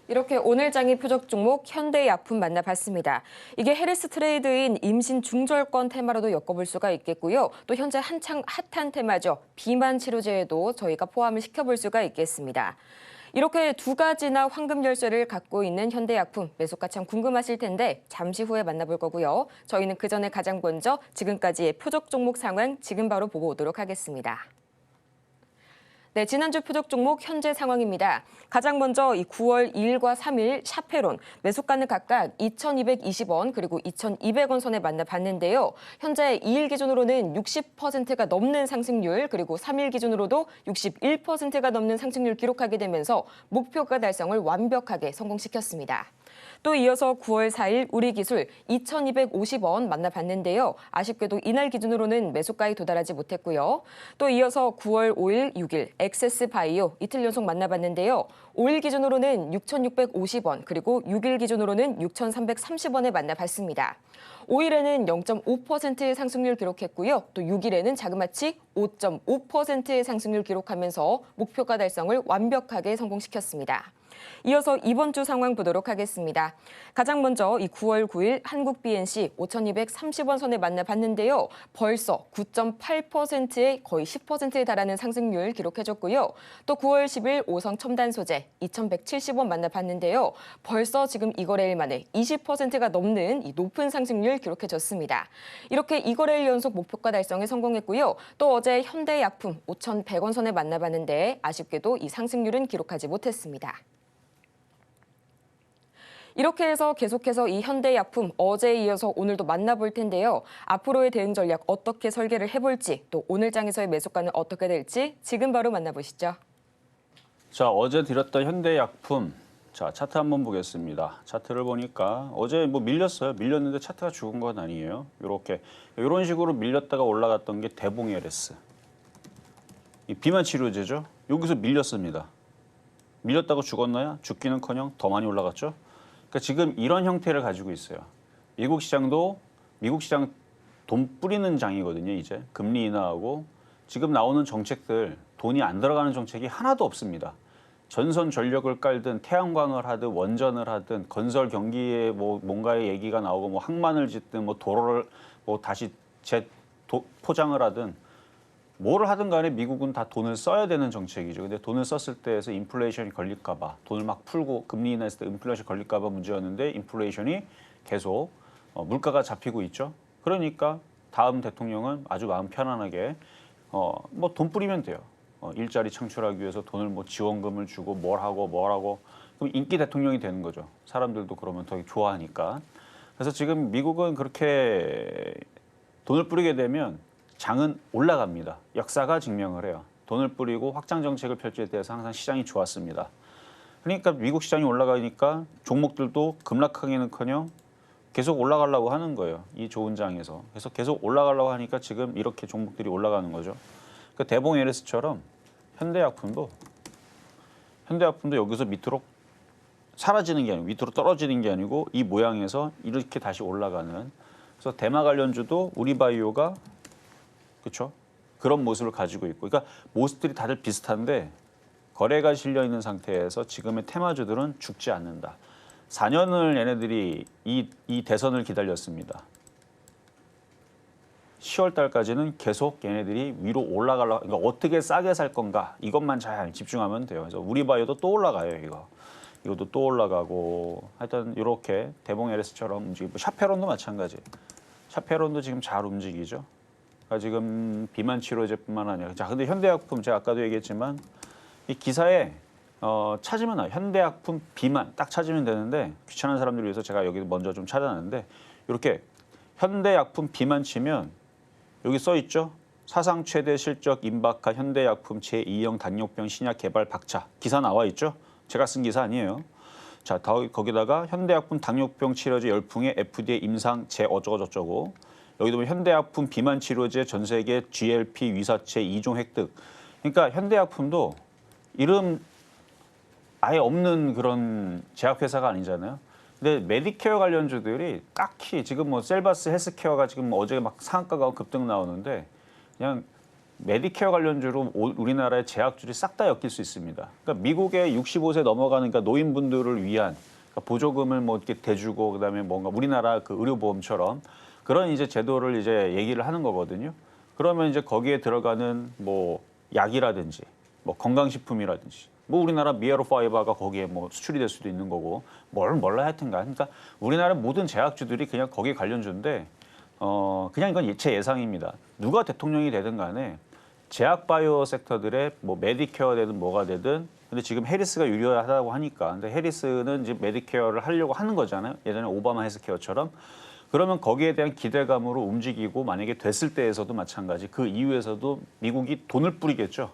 이렇게 오늘 장의 표적 종목 현대약품 만나봤습니다. 이게 해리스 트레이드인 임신 중절권 테마로도 엮어볼 수가 있겠고요. 또 현재 한창 핫한 테마죠. 비만 치료제에도 저희가 포함을 시켜볼 수가 있겠습니다. 이렇게 두 가지나 황금 열쇠를 갖고 있는 현대약품 매수가 참 궁금하실 텐데 잠시 후에 만나볼 거고요. 저희는 그 전에 가장 먼저 지금까지의 표적 종목 상황 지금 바로 보고 오도록 하겠습니다. 네, 지난주 표적 종목 현재 상황입니다. 가장 먼저 이 9월 2일과 3일 샤페론 매수가는 각각 2,220원 그리고 2,200원 선에 만나봤는데요. 현재 2일 기준으로는 60%가 넘는 상승률 그리고 3일 기준으로도 61%가 넘는 상승률 기록하게 되면서 목표가 달성을 완벽하게 성공시켰습니다. 또 이어서 9월 4일 우리기술 2,250원 만나봤는데요. 아쉽게도 이날 기준으로는 매수가에 도달하지 못했고요. 또 이어서 9월 5일, 6일 엑세스바이오 이틀 연속 만나봤는데요. 5일 기준으로는 6,650원 그리고 6일 기준으로는 6,330원에 만나봤습니다. 5일에는 0.5%의 상승률 기록했고요. 또 6일에는 자그마치 5.5%의 상승률 기록하면서 목표가 달성을 완벽하게 성공시켰습니다. 이어서 이번 주 상황 보도록 하겠습니다. 가장 먼저 이 9월 9일 한국 BNC 5,230원 선에 만나봤는데요. 벌써 9.8%의 거의 10%에 달하는 상승률 기록해줬고요. 또 9월 10일 오성 첨단 소재 2,170원 만나봤는데요. 벌써 지금 이거래일 만에 20%가 넘는 이 높은 상승률 기록해줬습니다. 이렇게 이거래일 연속 목표가 달성에 성공했고요. 또 어제 현대약품 5,100원 선에 만나봤는데 아쉽게도 이 상승률은 기록하지 못했습니다. 이렇게 해서 계속해서 이 현대약품 어제에 이어서 오늘도 만나볼 텐데요. 앞으로의 대응 전략 어떻게 설계를 해볼지 또 오늘 장에서의 매수가는 어떻게 될지 지금 바로 만나보시죠. 자, 어제 드렸던 현대약품 자 차트 한번 보겠습니다. 차트를 보니까 어제 뭐 밀렸어요. 밀렸는데 차트가 죽은 건 아니에요. 이런 식으로 밀렸다가 올라갔던 게 대봉 LS. 이 비만 치료제죠. 여기서 밀렸습니다. 밀렸다고 죽었나요? 죽기는커녕 더 많이 올라갔죠. 그러니까 지금 이런 형태를 가지고 있어요. 미국 시장 돈 뿌리는 장이거든요. 이제 금리 인하하고 지금 나오는 정책들 돈이 안 들어가는 정책이 하나도 없습니다. 전선 전력을 깔든 태양광을 하든 원전을 하든 건설 경기에 뭐 뭔가의 얘기가 나오고 뭐 항만을 짓든 뭐 도로를 뭐 다시 포장을 하든 뭐를 하든 간에 미국은 다 돈을 써야 되는 정책이죠. 근데 돈을 썼을 때에서 인플레이션이 걸릴까 봐 돈을 막 풀고 금리 인하했을 때 인플레이션 걸릴까 봐 문제였는데 인플레이션이 계속 물가가 잡히고 있죠. 그러니까 다음 대통령은 아주 마음 편안하게 뭐 돈 뿌리면 돼요. 일자리 창출하기 위해서 돈을 뭐 지원금을 주고 뭘 하고 그럼 인기 대통령이 되는 거죠. 사람들도 그러면 더 좋아하니까. 그래서 지금 미국은 그렇게 돈을 뿌리게 되면 장은 올라갑니다. 역사가 증명을 해요. 돈을 뿌리고 확장 정책을 펼칠 때에서 항상 시장이 좋았습니다. 그러니까 미국 시장이 올라가니까 종목들도 급락하기는커녕 계속 올라가려고 하는 거예요. 이 좋은 장에서. 그래서 계속 올라가려고 하니까 지금 이렇게 종목들이 올라가는 거죠. 그러니까 대봉 LS처럼 현대약품도 여기서 밑으로 사라지는 게 아니고 밑으로 떨어지는 게 아니고 이 모양에서 이렇게 다시 올라가는. 그래서 대마 관련주도 우리바이오가 그렇죠? 그런 모습을 가지고 있고, 그러니까 모습들이 다들 비슷한데 거래가 실려 있는 상태에서 지금의 테마주들은 죽지 않는다. 4년을 얘네들이 이 대선을 기다렸습니다. 10월 달까지는 계속 얘네들이 위로 올라가려고, 그러니까 어떻게 싸게 살 건가 이것만 잘 집중하면 돼요. 그래서 우리바이오도 또 올라가요, 이것도 또 올라가고, 하여튼 이렇게 대봉 LS처럼 움직이고, 샤페론도 마찬가지. 샤페론도 지금 잘 움직이죠. 그러니까 지금 비만 치료제뿐만 아니라, 자, 근데 현대약품 제가 아까도 얘기했지만 이 기사에 찾으면 나와요. 현대약품 비만 딱 찾으면 되는데, 귀찮은 사람들을 위해서 제가 여기 먼저 좀 찾아놨는데, 이렇게 현대약품 비만 치면 여기 써 있죠. 사상 최대 실적 임박한 현대약품 제2형 당뇨병 신약 개발 박차. 기사 나와 있죠. 제가 쓴 기사 아니에요. 자, 거기다가 현대약품 당뇨병 치료제 열풍에 FDA 임상 제 어쩌고저쩌고. 여기도 보면 현대약품 비만 치료제 전 세계 GLP 위사체 2종 획득. 그러니까 현대약품도 이름 아예 없는 그런 제약회사가 아니잖아요. 근데 메디케어 관련주들이 딱히 지금 뭐 셀바스 헬스케어가 지금 어제 막 상한가가 급등 나오는데, 그냥 메디케어 관련주로 우리나라의 제약주들이 싹 다 엮일 수 있습니다. 그러니까 미국의 65세 넘어가는, 그러니까 노인분들을 위한, 그러니까 보조금을 뭐 이렇게 대주고, 그다음에 뭔가 우리나라 그 의료보험처럼 그런 이제 제도를 이제 얘기를 하는 거거든요. 그러면 이제 거기에 들어가는 뭐 약이라든지 뭐 건강식품이라든지, 뭐 우리나라 미에로파이바가 거기에 뭐 수출이 될 수도 있는 거고, 뭘 몰라 하여튼가. 그러니까 우리나라 모든 제약주들이 그냥 거기에 관련주인데, 그냥 이건 제 예상입니다. 누가 대통령이 되든 간에 제약 바이오 섹터들의 뭐 메디케어 되든 뭐가 되든, 근데 지금 해리스가 유리하다고 하니까, 근데 해리스는 이제 메디케어를 하려고 하는 거잖아요. 예전에 오바마 헬스케어처럼. 그러면 거기에 대한 기대감으로 움직이고, 만약에 됐을 때에서도 마찬가지, 그 이후에서도 미국이 돈을 뿌리겠죠.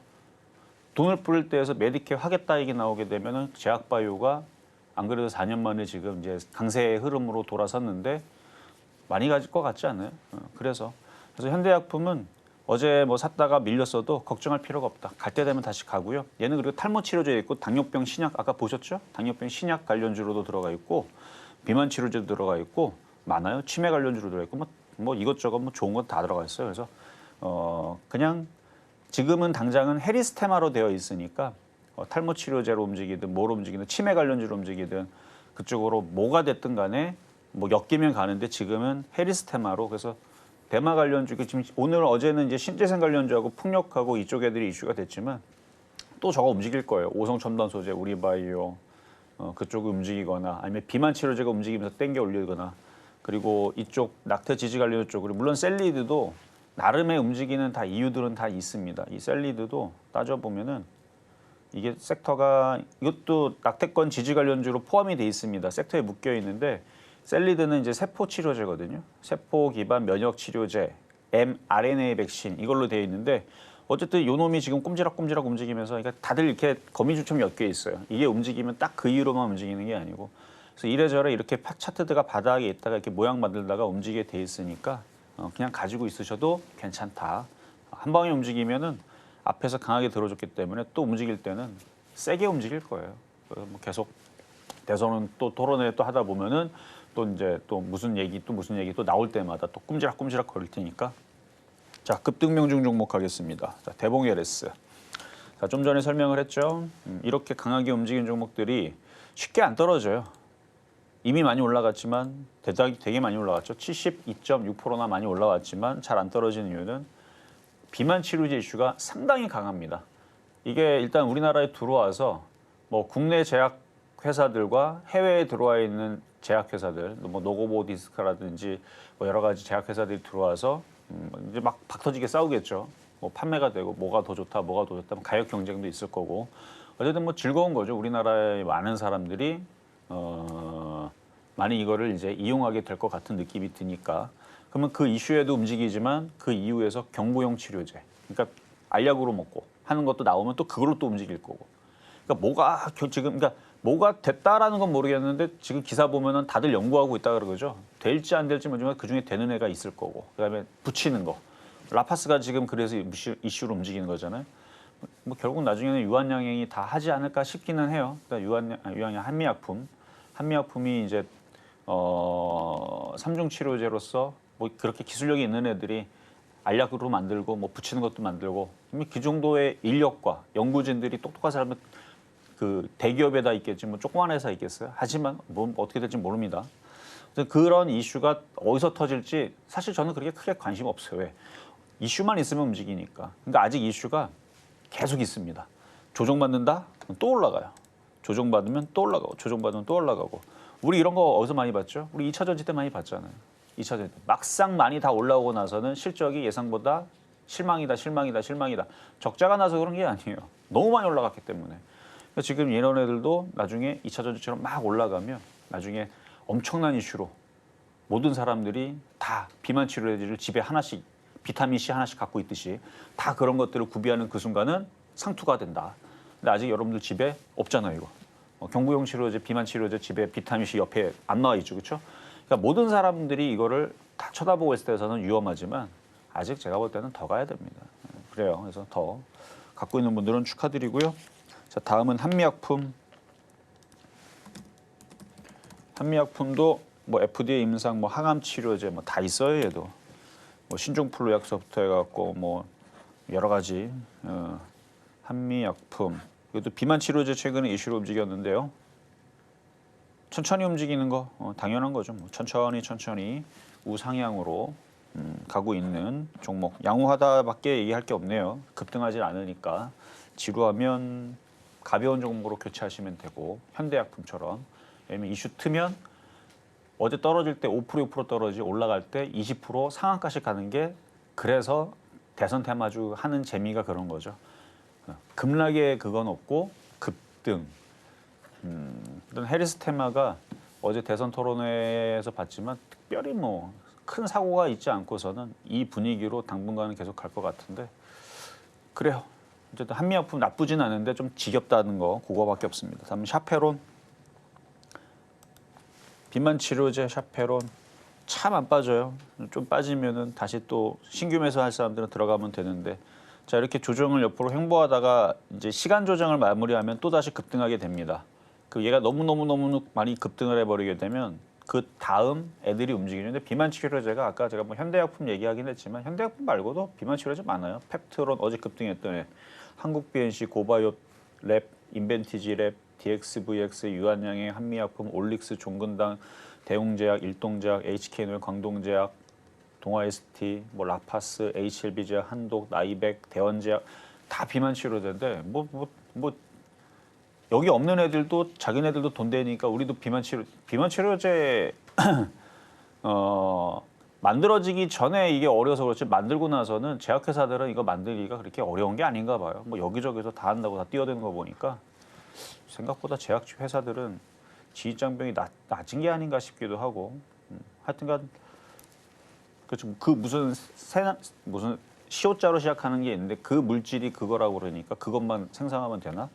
돈을 뿌릴 때에서 메디케어 하겠다 얘기 나오게 되면은 제약 바이오가 안 그래도 4년 만에 지금 이제 강세의 흐름으로 돌아섰는데 많이 가질 것 같지 않아요? 그래서 현대약품은 어제 뭐 샀다가 밀렸어도 걱정할 필요가 없다. 갈 때 되면 다시 가고요. 얘는 그리고 탈모 치료제 있고, 당뇨병 신약 아까 보셨죠? 당뇨병 신약 관련주로도 들어가 있고, 비만 치료제도 들어가 있고, 많아요. 치매 관련주로 들어가 있고, 뭐 이것저것 뭐 좋은 건 다 들어가 있어요. 그래서 그냥 지금은 당장은 해리스 테마로 되어 있으니까 탈모 치료제로 움직이든 뭐로 움직이든 치매 관련주로 움직이든 그쪽으로 뭐가 됐든 간에 뭐 엮이면 가는데, 지금은 해리스 테마로. 그래서 대마 관련주, 지금 오늘 어제는 이제 신재생 관련주하고 풍력하고 이쪽 애들이 이슈가 됐지만 또 저거 움직일 거예요. 오성 첨단 소재, 우리바이오 그쪽이 움직이거나, 아니면 비만 치료제가 움직이면서 땡겨 올리거나, 그리고 이쪽 낙태 지지 관련 쪽으로, 물론 셀리드도 나름의 움직이는 다 이유들은 다 있습니다. 이 셀리드도 따져보면은 이게 섹터가, 이것도 낙태권 지지 관련주로 포함이 돼 있습니다. 섹터에 묶여 있는데, 셀리드는 이제 세포 치료제거든요. 세포 기반 면역 치료제, mRNA 백신, 이걸로 되어 있는데, 어쨌든 요 놈이 지금 꼼지락꼼지락 움직이면서, 그러니까 다들 이렇게 거미줄처럼 엮여 있어요. 이게 움직이면 딱 그 이유로만 움직이는 게 아니고, 그래서 이래저래 이렇게 차트가 바닥에 있다가 이렇게 모양 만들다가 움직이게 돼 있으니까 그냥 가지고 있으셔도 괜찮다. 한 방에 움직이면은 앞에서 강하게 들어줬기 때문에 또 움직일 때는 세게 움직일 거예요. 뭐 계속 대선은 또 토론회 또 하다 보면은 또 이제 또 무슨 얘기 또 나올 때마다 또 꼼지락꼼지락 거릴 테니까. 자, 급등명중 종목 하겠습니다. 자, 대봉 LS. 자, 좀 전에 설명을 했죠. 이렇게 강하게 움직인 종목들이 쉽게 안 떨어져요. 이미 많이 올라갔지만, 되게 많이 올라갔죠. 72.6%나 많이 올라왔지만 잘 안 떨어지는 이유는 비만 치료제 이슈가 상당히 강합니다. 이게 일단 우리나라에 들어와서 뭐 국내 제약 회사들과 해외에 들어와 있는 제약 회사들, 뭐 노보디스크라든지 뭐 여러 가지 제약 회사들이 들어와서 이제 막 박터지게 싸우겠죠. 뭐 판매가 되고 뭐가 더 좋다, 뭐가 더 좋다, 가격 경쟁도 있을 거고. 어쨌든 뭐 즐거운 거죠. 우리나라의 많은 사람들이 많이 이거를 이제 이용하게 될 것 같은 느낌이 드니까. 그러면 그 이슈에도 움직이지만 그 이후에서 경부용 치료제, 그러니까 알약으로 먹고 하는 것도 나오면 또 그걸로 또 움직일 거고. 그러니까 그러니까 뭐가 됐다라는 건 모르겠는데, 지금 기사 보면은 다들 연구하고 있다 그러죠. 될지 안 될지 모르지만 그 중에 되는 애가 있을 거고, 그다음에 붙이는 거. 라파스가 지금 그래서 이슈로 움직이는 거잖아요. 뭐 결국 나중에는 유한양행이 다 하지 않을까 싶기는 해요. 그러니까 유한양 한미약품이 이제 3중 치료제로서 뭐 그렇게 기술력이 있는 애들이 알약으로 만들고 뭐 붙이는 것도 만들고 그 정도의 인력과 연구진들이 똑똑한 사람은 그 대기업에다 있겠지 뭐 조그만 회사 있겠어요. 하지만 뭐 어떻게 될지 모릅니다. 그래서 그런 이슈가 어디서 터질지 사실 저는 그렇게 크게 관심 없어요. 왜? 이슈만 있으면 움직이니까. 그러니까 아직 이슈가 계속 있습니다. 조정받는다? 또 올라가요. 조정받으면 또 올라가고 조정받으면 또 올라가고. 우리 이런 거 어디서 많이 봤죠? 우리 2차 전지 때 많이 봤잖아요. 2차 전지 때. 막상 많이 다 올라오고 나서는 실적이 예상보다 실망이다. 적자가 나서 그런 게 아니에요. 너무 많이 올라갔기 때문에. 그러니까 지금 이런 애들도 나중에 2차 전지처럼 막 올라가면 나중에 엄청난 이슈로 모든 사람들이 다 비만 치료제를 집에 하나씩 비타민 C 하나씩 갖고 있듯이 다 그런 것들을 구비하는 그 순간은 상투가 된다. 근데 아직 여러분들 집에 없잖아요, 이거. 경부용 치료제, 비만 치료제 집에 비타민 C 옆에 안 나와 있죠, 그렇죠? 그러니까 모든 사람들이 이거를 다 쳐다보고 있을 때서는 위험하지만 아직 제가 볼 때는 더 가야 됩니다. 그래요. 그래서 더 갖고 있는 분들은 축하드리고요. 자, 다음은 한미약품. 한미약품도 뭐 FDA 임상, 뭐 항암 치료제 뭐 다 있어요, 얘도. 뭐 신종플루 약서부터 해갖고 뭐 여러 가지 한미약품. 이것도 비만 치료제 최근에 이슈로 움직였는데요. 천천히 움직이는 거 당연한 거죠. 뭐 천천히 우상향으로 가고 있는 종목. 양호하다밖에 얘기할 게 없네요. 급등하지 않으니까 지루하면 가벼운 종목으로 교체하시면 되고 현대약품처럼. 왜냐면 이슈 트면 어제 떨어질 때 5% 6% 떨어지고 올라갈 때 20% 상한가씩 가는 게 그래서 대선 테마주 하는 재미가 그런 거죠. 급락에 그건 없고 급등. 일단 해리스 테마가 어제 대선 토론회에서 봤지만 특별히 뭐 큰 사고가 있지 않고서는 이 분위기로 당분간은 계속 갈 것 같은데 그래요. 어쨌든 한미약품 나쁘진 않은데 좀 지겹다는 거 그거밖에 없습니다. 다음 샤페론. 비만 치료제 샤페론 참 안 빠져요. 좀 빠지면은 다시 또 신규 매수할 사람들은 들어가면 되는데 자 이렇게 조정을 옆으로 횡보하다가 이제 시간 조정을 마무리하면 또 다시 급등하게 됩니다. 그 얘가 너무 많이 급등을 해버리게 되면 그 다음 애들이 움직이는데 비만 치료제가 아까 제가 뭐 현대약품 얘기하긴 했지만 현대약품 말고도 비만 치료제 많아요. 펩트론 어제 급등했던 애, 한국 BNC, 고바이오 랩, 인벤티지 랩, DXVX, 유한양행, 한미약품, 올릭스, 종근당, 대웅제약, 일동제약, HK노, 광동제약, 동아ST, 뭐 라파스, HLB제약, 한독, 나이백, 대원제약 다 비만 치료제인데 뭐 여기 없는 애들도 자기네들도 돈 되니까 우리도 비만 치료제 만들어지기 전에 이게 어려서 그렇지 만들고 나서는 제약회사들은 이거 만들기가 그렇게 어려운 게 아닌가 봐요. 뭐 여기저기서 다 한다고 다 뛰어드는 거 보니까 생각보다 제약 회사들은 지휘장벽이 낮은 게 아닌가 싶기도 하고 하여튼간 그렇죠. 그 무슨 시옷자로 시작하는 게 있는데 그 물질이 그거라고 그러니까 그것만 생산하면 되나?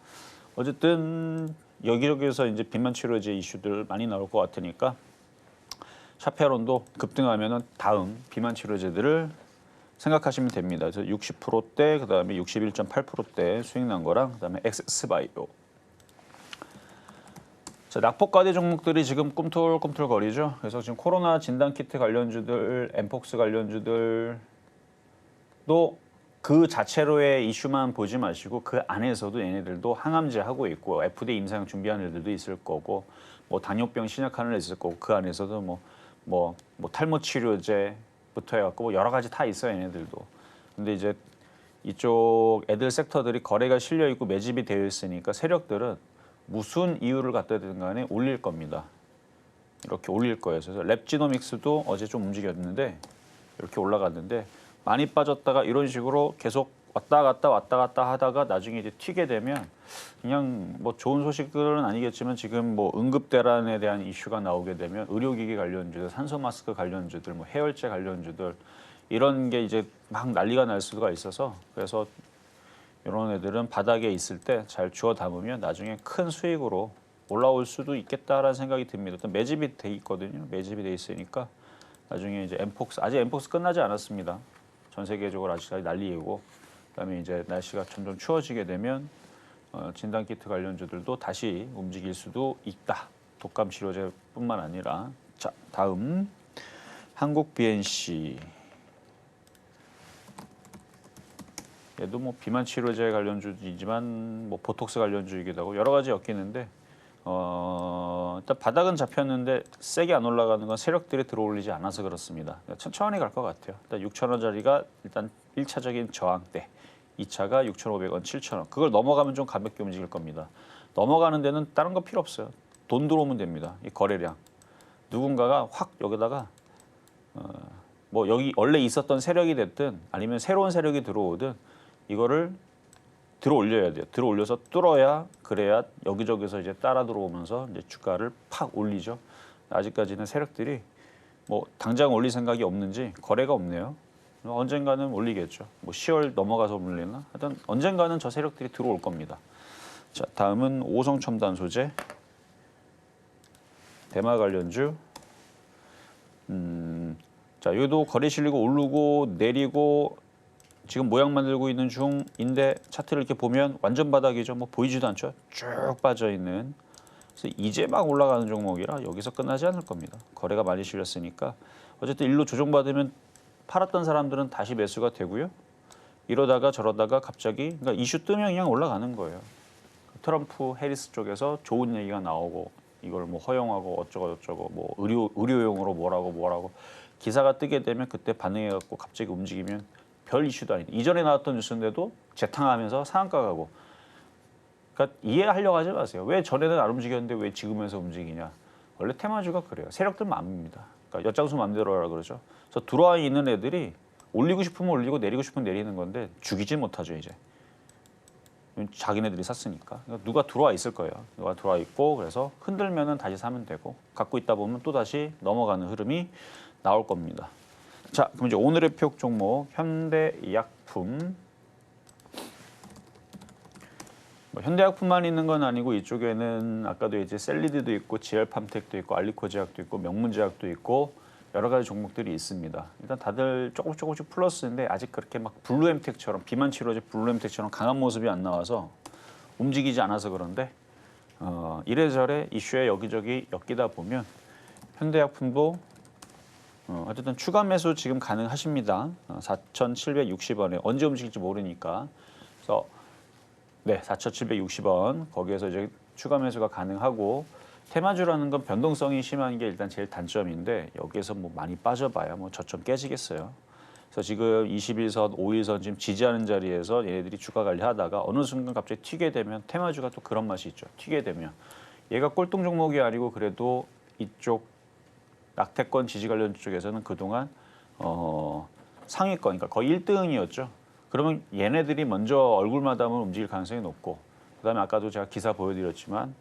어쨌든 여기저기서 이제 비만 치료제 이슈들 많이 나올 것 같으니까 샤페론도 급등하면은 다음 비만 치료제들을 생각하시면 됩니다. 그래서 60%대, 그다음에 61.8%대 수익 난 거랑 그다음에 엑스바이오. 자, 낙폭과대 종목들이 지금 꿈틀꿈틀 거리죠. 그래서 지금 코로나 진단 키트 관련주들, 엠폭스 관련주들도 그 자체로의 이슈만 보지 마시고 그 안에서도 얘네들도 항암제 하고 있고 FDA 임상 준비하는 애들도 있을 거고 뭐 당뇨병 신약하는 애 있을 거고 그 안에서도 뭐 탈모 치료제부터 해갖고 뭐 여러 가지 다 있어요 얘네들도. 근데 이제 이쪽 애들 섹터들이 거래가 실려 있고 매집이 되어 있으니까 세력들은 무슨 이유를 갖다든 간에 올릴 겁니다. 이렇게 올릴 거예요. 그래서 랩지노믹스도 어제 좀 움직였는데 이렇게 올라갔는데 많이 빠졌다가 이런 식으로 계속 왔다 갔다 하다가 나중에 이제 튀게 되면 그냥 뭐 좋은 소식들은 아니겠지만 지금 뭐 응급대란에 대한 이슈가 나오게 되면 의료기기 관련주들, 산소 마스크 관련주들, 뭐 해열제 관련주들 이런 게 이제 막 난리가 날 수가 있어서 그래서 이런 애들은 바닥에 있을 때 잘 주워 담으면 나중에 큰 수익으로 올라올 수도 있겠다라는 생각이 듭니다. 일단 매집이 돼 있거든요. 매집이 돼 있으니까 나중에 이제 엠폭스 아직 엠폭스 끝나지 않았습니다. 전 세계적으로 아직까지 난리이고 그다음에 이제 날씨가 점점 추워지게 되면 진단 키트 관련주들도 다시 움직일 수도 있다. 독감 치료제뿐만 아니라 자 다음 한국 BNC 얘도 뭐 비만 치료제 관련주이지만 뭐 보톡스 관련주이기도 하고 여러 가지 엮이는데 일단 바닥은 잡혔는데 세게 안 올라가는 건 세력들이 들어올리지 않아서 그렇습니다. 천천히 갈 것 같아요. 일단 6,000원짜리가 일단 1차적인 저항대, 2차가 6,500원, 7,000원. 그걸 넘어가면 좀 가볍게 움직일 겁니다. 넘어가는 데는 다른 거 필요 없어요. 돈 들어오면 됩니다. 이 거래량. 누군가가 확 여기다가 뭐 여기 원래 있었던 세력이 됐든 아니면 새로운 세력이 들어오든 이거를 들어 올려야 돼요. 들어 올려서 뚫어야 그래야 여기저기서 이제 따라 들어오면서 이제 주가를 팍 올리죠. 아직까지는 세력들이 뭐 당장 올릴 생각이 없는지 거래가 없네요. 언젠가는 올리겠죠. 뭐 10월 넘어가서 올리나? 하여튼 언젠가는 저 세력들이 들어올 겁니다. 자, 다음은 오성첨단 소재, 대마 관련주. 자, 여기도 거래 실리고 오르고 내리고 지금 모양 만들고 있는 중인데 차트를 이렇게 보면 완전 바닥이죠. 뭐 보이지도 않죠. 쭉 빠져 있는. 그래서 이제 막 올라가는 종목이라 여기서 끝나지 않을 겁니다. 거래가 많이 실렸으니까 어쨌든 일로 조정받으면 팔았던 사람들은 다시 매수가 되고요. 이러다가 저러다가 갑자기 그러니까 이슈 뜨면 그냥 올라가는 거예요. 트럼프, 해리스 쪽에서 좋은 얘기가 나오고 이걸 뭐 허용하고 어쩌고 뭐 의료용으로 뭐라고 기사가 뜨게 되면 그때 반응해갖고 갑자기 움직이면 별 이슈도 아닌데 이전에 나왔던 뉴스인데도 재탕하면서 상한가 가고 그러니까 이해하려고 하지 마세요. 왜 전에는 안 움직였는데 왜 지금에서 움직이냐. 원래 테마주가 그래요. 세력들 마음입니다. 그러니까 엿장수 마음대로라 그러죠. 그래서 들어와 있는 애들이 올리고 싶으면 올리고 내리고 싶으면 내리는 건데 죽이지 못하죠 이제. 자기네들이 샀으니까. 그러니까 누가 들어와 있을 거예요. 누가 들어와 있고 그래서 흔들면은 다시 사면 되고 갖고 있다 보면 또 다시 넘어가는 흐름이 나올 겁니다. 자, 그럼 이제 오늘의 표적 종목 현대약품. 뭐 현대약품만 있는 건 아니고 이쪽에는 아까도 이제 셀리드도 있고 GL팜텍도 있고 알리코제약도 있고 명문제약도 있고 여러 가지 종목들이 있습니다. 일단 다들 조금씩 플러스인데 아직 그렇게 막 블루엠텍처럼 비만 치료제 블루엠텍처럼 강한 모습이 안 나와서 움직이지 않아서 그런데 이래저래 이슈에 여기저기 엮이다 보면 현대약품도 어쨌든 추가 매수 지금 가능하십니다. 4,760원에 언제 움직일지 모르니까. 그래서 네, 4,760원 거기에서 이제 추가 매수가 가능하고 테마주라는 건 변동성이 심한 게 일단 제일 단점인데 여기에서 뭐 많이 빠져봐야 뭐 저점 깨지겠어요. 그래서 지금 21선, 5일선 지금 지지하는 자리에서 얘네들이 주가 관리하다가 어느 순간 갑자기 튀게 되면 테마주가 또 그런 맛이 있죠. 튀게 되면 얘가 꼴등 종목이 아니고 그래도 이쪽 낙태권 지지 관련 쪽에서는 그동안 상위권, 그러니까 거의 1등이었죠. 그러면 얘네들이 먼저 얼굴 마담을 움직일 가능성이 높고 그다음에 아까도 제가 기사 보여드렸지만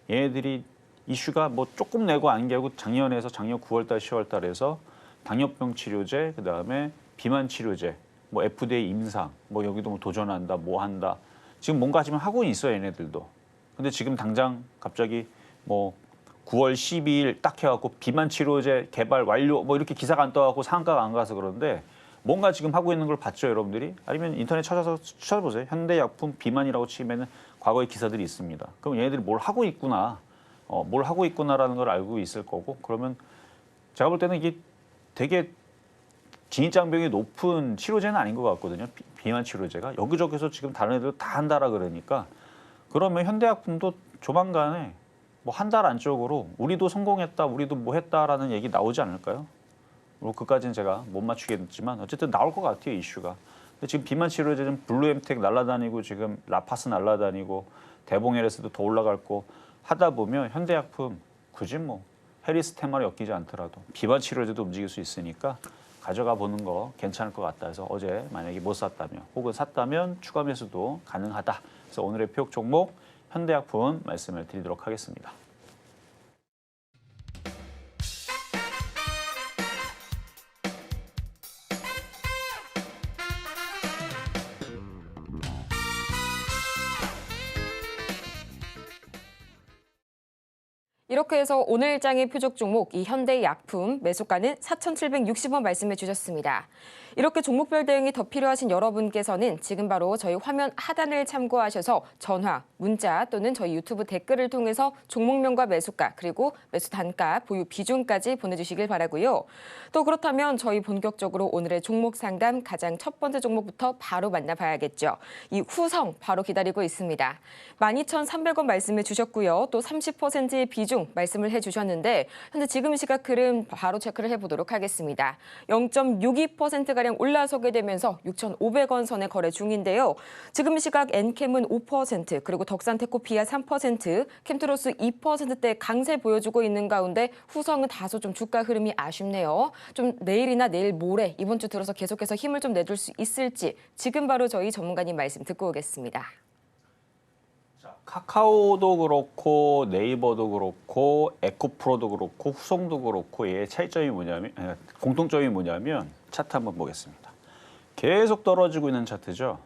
얘네들이 이슈가 뭐 조금 내고 안 개고 작년 9월달, 10월달에서 당뇨병 치료제, 그다음에 비만 치료제, 뭐 FDA 임상, 뭐 여기도 뭐 도전한다, 뭐 한다. 지금 뭔가 지금 하고 있어요, 얘네들도. 근데 지금 당장 갑자기 뭐 9월 12일 딱 해갖고 비만 치료제 개발 완료, 뭐 이렇게 기사가 안 떠갖고 상한가가 안 가서 그런데 뭔가 지금 하고 있는 걸 봤죠, 여러분들이? 아니면 인터넷 찾아보세요. 현대약품 비만이라고 치면은 과거의 기사들이 있습니다. 그럼 얘네들이 뭘 하고 있구나. 뭘 하고 있구나라는 걸 알고 있을 거고 그러면 제가 볼 때는 이게 되게 진입장벽이 높은 치료제는 아닌 것 같거든요. 비만 치료제가. 여기저기서 지금 다른 애들 다 한다라 그러니까 그러면 현대약품도 조만간에 뭐 한 달 안쪽으로 우리도 성공했다, 우리도 뭐 했다라는 얘기 나오지 않을까요? 뭐 그까지는 제가 못 맞추겠지만 어쨌든 나올 것 같아요, 이슈가. 근데 지금 비만 치료제는 블루엠텍 날라다니고 지금 라파스 날라다니고 대봉LS도 더 올라갈 거 하다 보면 현대약품 굳이 뭐 해리스 테마로 엮이지 않더라도 비만 치료제도 움직일 수 있으니까 가져가 보는 거 괜찮을 것 같다 해서 어제 만약에 못 샀다면 혹은 샀다면 추가 매수도 가능하다. 그래서 오늘의 표적 종목 현대약품 말씀을 드리도록 하겠습니다. 이렇게 해서 오늘 일장의 표적 종목 이 현대약품 매수가는 4,760원 말씀해 주셨습니다. 이렇게 종목별 대응이 더 필요하신 여러분께서는 지금 바로 저희 화면 하단을 참고하셔서 전화, 문자 또는 저희 유튜브 댓글을 통해서 종목명과 매수가 그리고 매수 단가, 보유 비중까지 보내주시길 바라고요. 또 그렇다면 저희 본격적으로 오늘의 종목 상담 가장 첫 번째 종목부터 바로 만나봐야겠죠. 이 후성 바로 기다리고 있습니다. 12,300원 말씀해 주셨고요. 또 30%의 비중 말씀을 해주셨는데 현재 지금 시각 흐름 바로 체크를 해보도록 하겠습니다. 0.62%가량 올라서게 되면서 6,500원 선에 거래 중인데요. 지금 시각 엔캠은 5% 그리고 덕산테코피아 3%, 캠트로스 2%대 강세 보여주고 있는 가운데 후성은 다소 좀 주가 흐름이 아쉽네요. 좀 내일이나 내일 모레 이번 주 들어서 계속해서 힘을 좀 내줄 수 있을지 지금 바로 저희 전문가님 말씀 듣고 오겠습니다. 카카오도 그렇고 네이버도 그렇고 에코프로도 그렇고 후성도 그렇고 얘의 차이점이 뭐냐면 공통점이 뭐냐면 차트 한번 보겠습니다. 계속 떨어지고 있는 차트죠.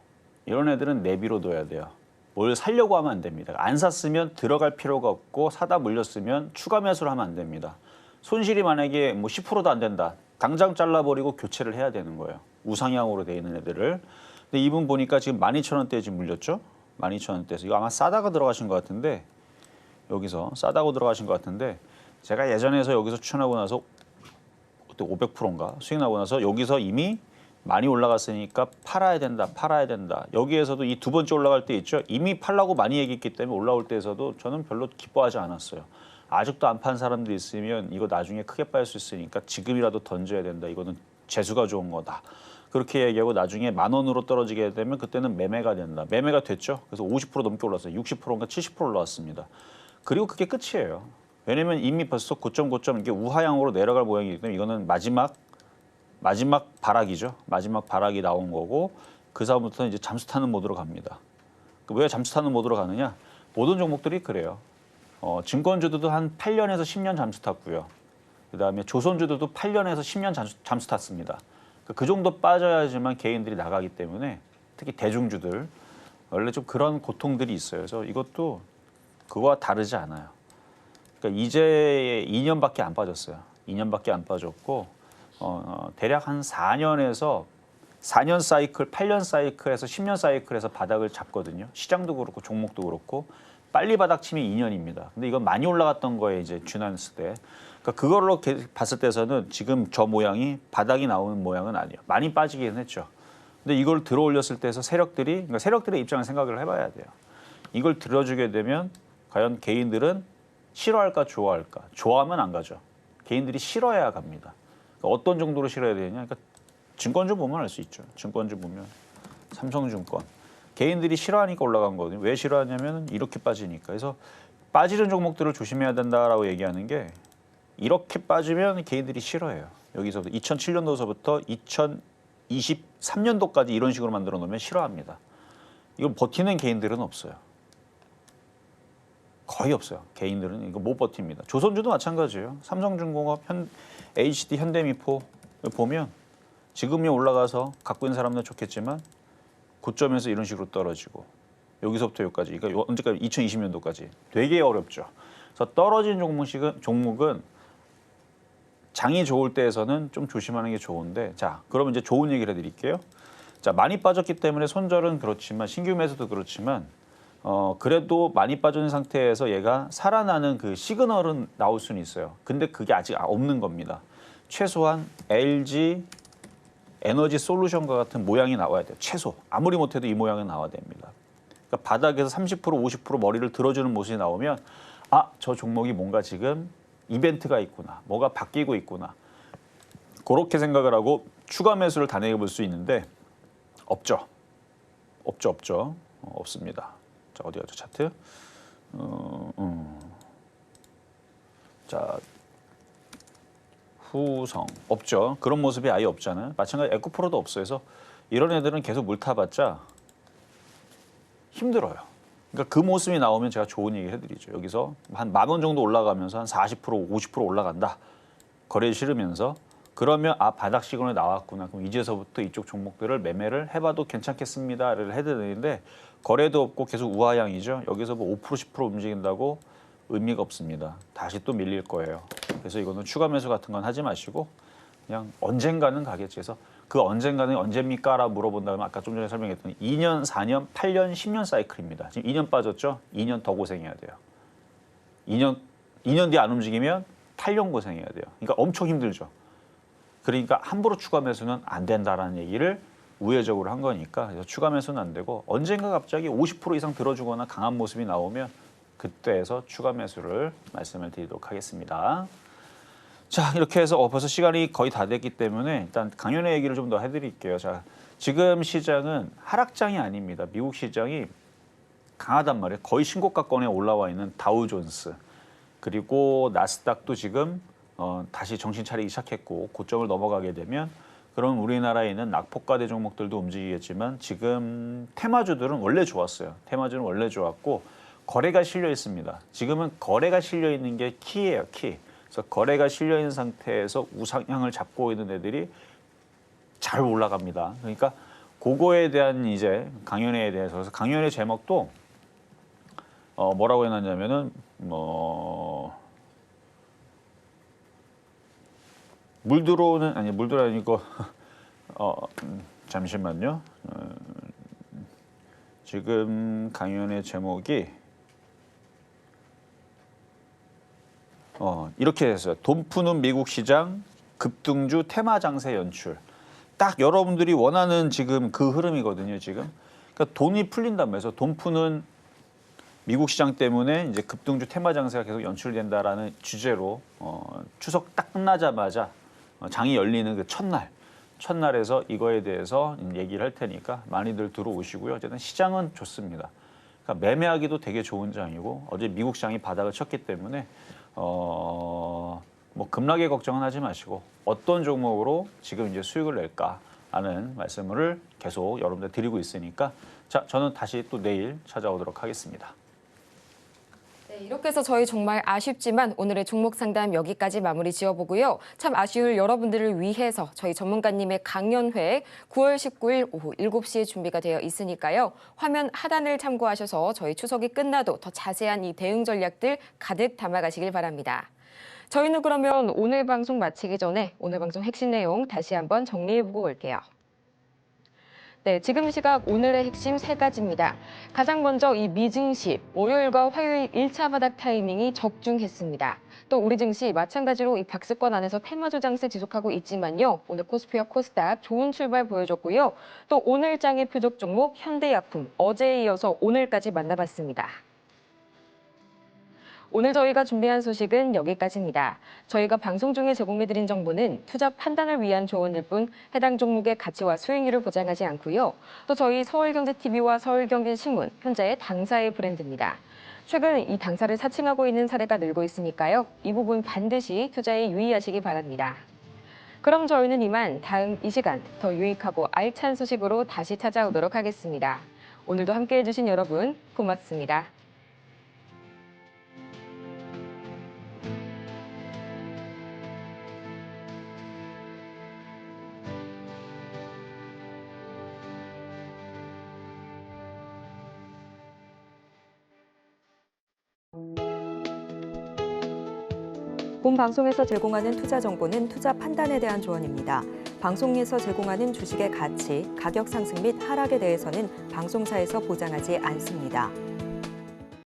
이런 애들은 내비로 둬야 돼요. 뭘 살려고 하면 안 됩니다. 안 샀으면 들어갈 필요가 없고 사다 물렸으면 추가 매수를 하면 안 됩니다. 손실이 만약에 뭐 10%도 안 된다. 당장 잘라버리고 교체를 해야 되는 거예요. 우상향으로 돼 있는 애들을. 근데 이분 보니까 지금 12,000원대에 지금 물렸죠. 12,000원대에서 이거 아마 싸다가 들어가신 것 같은데 여기서 싸다고 들어가신 것 같은데 제가 예전에서 여기서 추천하고 나서 그때 500%인가 수익 나고 나서 여기서 이미 많이 올라갔으니까 팔아야 된다. 여기에서도 이 두 번째 올라갈 때 있죠. 이미 팔라고 많이 얘기했기 때문에 올라올 때에서도 저는 별로 기뻐하지 않았어요. 아직도 안 판 사람들이 있으면 이거 나중에 크게 빠질 수 있으니까 지금이라도 던져야 된다. 이거는 재수가 좋은 거다. 그렇게 얘기하고 나중에 10,000원으로 떨어지게 되면 그때는 매매가 된다. 매매가 됐죠. 그래서 50% 넘게 올랐어요. 60%인가 70% 올라왔습니다. 그리고 그게 끝이에요. 왜냐면 이미 벌써 고점 이게 우하향으로 내려갈 모양이기 때문에 이거는 마지막 발악이죠. 마지막 발악이 나온 거고 그 다음부터는 이제 잠수 타는 모드로 갑니다. 왜 잠수 타는 모드로 가느냐? 모든 종목들이 그래요. 증권주들도 한 8년에서 10년 잠수 탔고요. 그다음에 조선주들도 8년에서 10년 잠수 탔습니다. 그 정도 빠져야지만 개인들이 나가기 때문에 특히 대중주들 원래 좀 그런 고통들이 있어요. 그래서 이것도 그거와 다르지 않아요. 그러니까 이제 2년밖에 안 빠졌어요. 2년밖에 안 빠졌고 대략 한 4년 사이클, 8년 사이클에서 10년 사이클에서 바닥을 잡거든요. 시장도 그렇고 종목도 그렇고 빨리 바닥 치면 2년입니다. 근데 이건 많이 올라갔던 거에 이제 준하스 때. 그러니까 그걸로 봤을 때서는 지금 저 모양이 바닥이 나오는 모양은 아니에요. 많이 빠지긴 했죠. 근데 이걸 들어 올렸을 때에서 그러니까 세력들의 입장을 생각을 해봐야 돼요. 이걸 들어주게 되면 과연 개인들은 싫어할까 좋아할까? 좋아하면 안 가죠. 개인들이 싫어해야 갑니다. 그러니까 어떤 정도로 싫어야 되냐? 그러니까 증권주 보면 알 수 있죠. 증권주 보면 삼성증권. 개인들이 싫어하니까 올라간 거거든요. 왜 싫어하냐면 이렇게 빠지니까. 그래서 빠지는 종목들을 조심해야 된다라고 얘기하는 게 이렇게 빠지면 개인들이 싫어해요. 여기서부터 2007년도서부터 2023년도까지 이런 식으로 만들어 놓으면 싫어합니다. 이걸 버티는 개인들은 없어요. 거의 없어요. 개인들은 이거 못 버팁니다. 조선주도 마찬가지예요. 삼성중공업, HD, 현대미포 보면 지금이 올라가서 갖고 있는 사람들은 좋겠지만 고점에서 이런 식으로 떨어지고 여기서부터 여기까지, 그러니까 언제까지 2020년도까지 되게 어렵죠. 그래서 떨어진 종목은 장이 좋을 때에서는 좀 조심하는 게 좋은데, 자, 그러면 이제 좋은 얘기를 해드릴게요. 자, 많이 빠졌기 때문에 손절은 그렇지만 신규 매수도 그렇지만 그래도 많이 빠진 상태에서 얘가 살아나는 그 시그널은 나올 수는 있어요. 근데 그게 아직 없는 겁니다. 최소한 LG 에너지 솔루션과 같은 모양이 나와야 돼요. 최소. 아무리 못해도 이 모양은 나와야 됩니다. 그러니까 바닥에서 30%, 50% 머리를 들어주는 모습이 나오면 저 종목이 뭔가 지금 이벤트가 있구나. 뭐가 바뀌고 있구나. 그렇게 생각을 하고 추가 매수를 단행해 볼 수 있는데 없죠. 없습니다. 자, 어디 가죠? 차트. 자, 후성 없죠. 그런 모습이 아예 없잖아요. 마찬가지 에코프로도 없어요. 그래서 이런 애들은 계속 물 타봤자 힘들어요. 그러니까 그 모습이 나오면 제가 좋은 얘기 해드리죠. 여기서 한 10,000원 정도 올라가면서 한 40%, 50% 올라간다. 거래 실으면서 그러면 바닥 시그널이 나왔구나. 그럼 이제서부터 이쪽 종목들을 매매를 해봐도 괜찮겠습니다를 해드리는데 거래도 없고 계속 우하향이죠. 여기서 뭐 5%, 10% 움직인다고 의미가 없습니다. 다시 또 밀릴 거예요. 그래서 이거는 추가 매수 같은 건 하지 마시고 그냥 언젠가는 가겠지. 그래서 그 언젠가는 언제입니까? 라고 물어본다면 아까 좀 전에 설명했던 2년, 4년, 8년, 10년 사이클입니다. 지금 2년 빠졌죠? 2년 더 고생해야 돼요. 2년 뒤에 안 움직이면 8년 고생해야 돼요. 그러니까 엄청 힘들죠. 그러니까 함부로 추가 매수는 안 된다라는 얘기를 우회적으로 한 거니까 그래서 추가 매수는 안 되고 언젠가 갑자기 50% 이상 들어주거나 강한 모습이 나오면 그때에서 추가 매수를 말씀을 드리도록 하겠습니다. 자, 이렇게 해서 벌써 시간이 거의 다 됐기 때문에 일단 강연의 얘기를 좀 더 해드릴게요. 자, 지금 시장은 하락장이 아닙니다. 미국 시장이 강하단 말이에요. 거의 신고가권에 올라와 있는 다우존스 그리고 나스닥도 지금 다시 정신 차리기 시작했고 고점을 넘어가게 되면 그럼 우리나라에 있는 낙폭과대 종목들도 움직이겠지만 지금 테마주들은 원래 좋았어요. 테마주는 원래 좋았고 거래가 실려 있습니다. 지금은 거래가 실려 있는 게 키예요, 키. 그래서 거래가 실려 있는 상태에서 우상향을 잡고 있는 애들이 잘 올라갑니다. 그러니까 그거에 대한 이제 강연회에 대해서 그래서 강연회 제목도 뭐라고 해놨냐면은 물 들어오는 아니 물 들어오는 이거 잠시만요. 지금 강연의 제목이 이렇게 했어요. 돈 푸는 미국 시장 급등주 테마 장세 연출. 딱 여러분들이 원하는 지금 그 흐름이거든요. 지금 그러니까 돈이 풀린다면서 돈 푸는 미국 시장 때문에 이제 급등주 테마 장세가 계속 연출된다라는 주제로 추석 딱 끝나자마자 장이 열리는 그 첫날에서 이거에 대해서 얘기를 할 테니까 많이들 들어오시고요. 어쨌든 시장은 좋습니다. 그러니까 매매하기도 되게 좋은 장이고 어제 미국 시장이 바닥을 쳤기 때문에 뭐 급락의 걱정은 하지 마시고 어떤 종목으로 지금 이제 수익을 낼까 하는 말씀을 계속 여러분들 드리고 있으니까 자, 저는 다시 또 내일 찾아오도록 하겠습니다. 네, 이렇게 해서 저희 정말 아쉽지만 오늘의 종목 상담 여기까지 마무리 지어보고요. 참 아쉬울 여러분들을 위해서 저희 전문가님의 강연회 9월 19일 오후 7시에 준비가 되어 있으니까요. 화면 하단을 참고하셔서 저희 추석이 끝나도 더 자세한 이 대응 전략들 가득 담아가시길 바랍니다. 저희는 그러면 오늘 방송 마치기 전에 오늘 방송 핵심 내용 다시 한번 정리해보고 올게요. 네, 지금 시각 오늘의 핵심 3가지입니다. 가장 먼저 이 미증시, 월요일과 화요일 1차 바닥 타이밍이 적중했습니다. 또 우리 증시 마찬가지로 이 박스권 안에서 테마주 장세 지속하고 있지만요. 오늘 코스피와 코스닥 좋은 출발 보여줬고요. 또 오늘 장의 표적 종목 현대약품, 어제에 이어서 오늘까지 만나봤습니다. 오늘 저희가 준비한 소식은 여기까지입니다. 저희가 방송 중에 제공해드린 정보는 투자 판단을 위한 조언일 뿐 해당 종목의 가치와 수익률을 보장하지 않고요. 또 저희 서울경제TV와 서울경제신문, 현재의 당사의 브랜드입니다. 최근 이 당사를 사칭하고 있는 사례가 늘고 있으니까요. 이 부분 반드시 투자에 유의하시기 바랍니다. 그럼 저희는 이만 다음 이 시간 더 유익하고 알찬 소식으로 다시 찾아오도록 하겠습니다. 오늘도 함께해 주신 여러분 고맙습니다. 본 방송에서 제공하는 투자 정보는 투자 판단에 대한 조언입니다. 방송에서 제공하는 주식의 가치, 가격 상승 및 하락에 대해서는 방송사에서 보장하지 않습니다.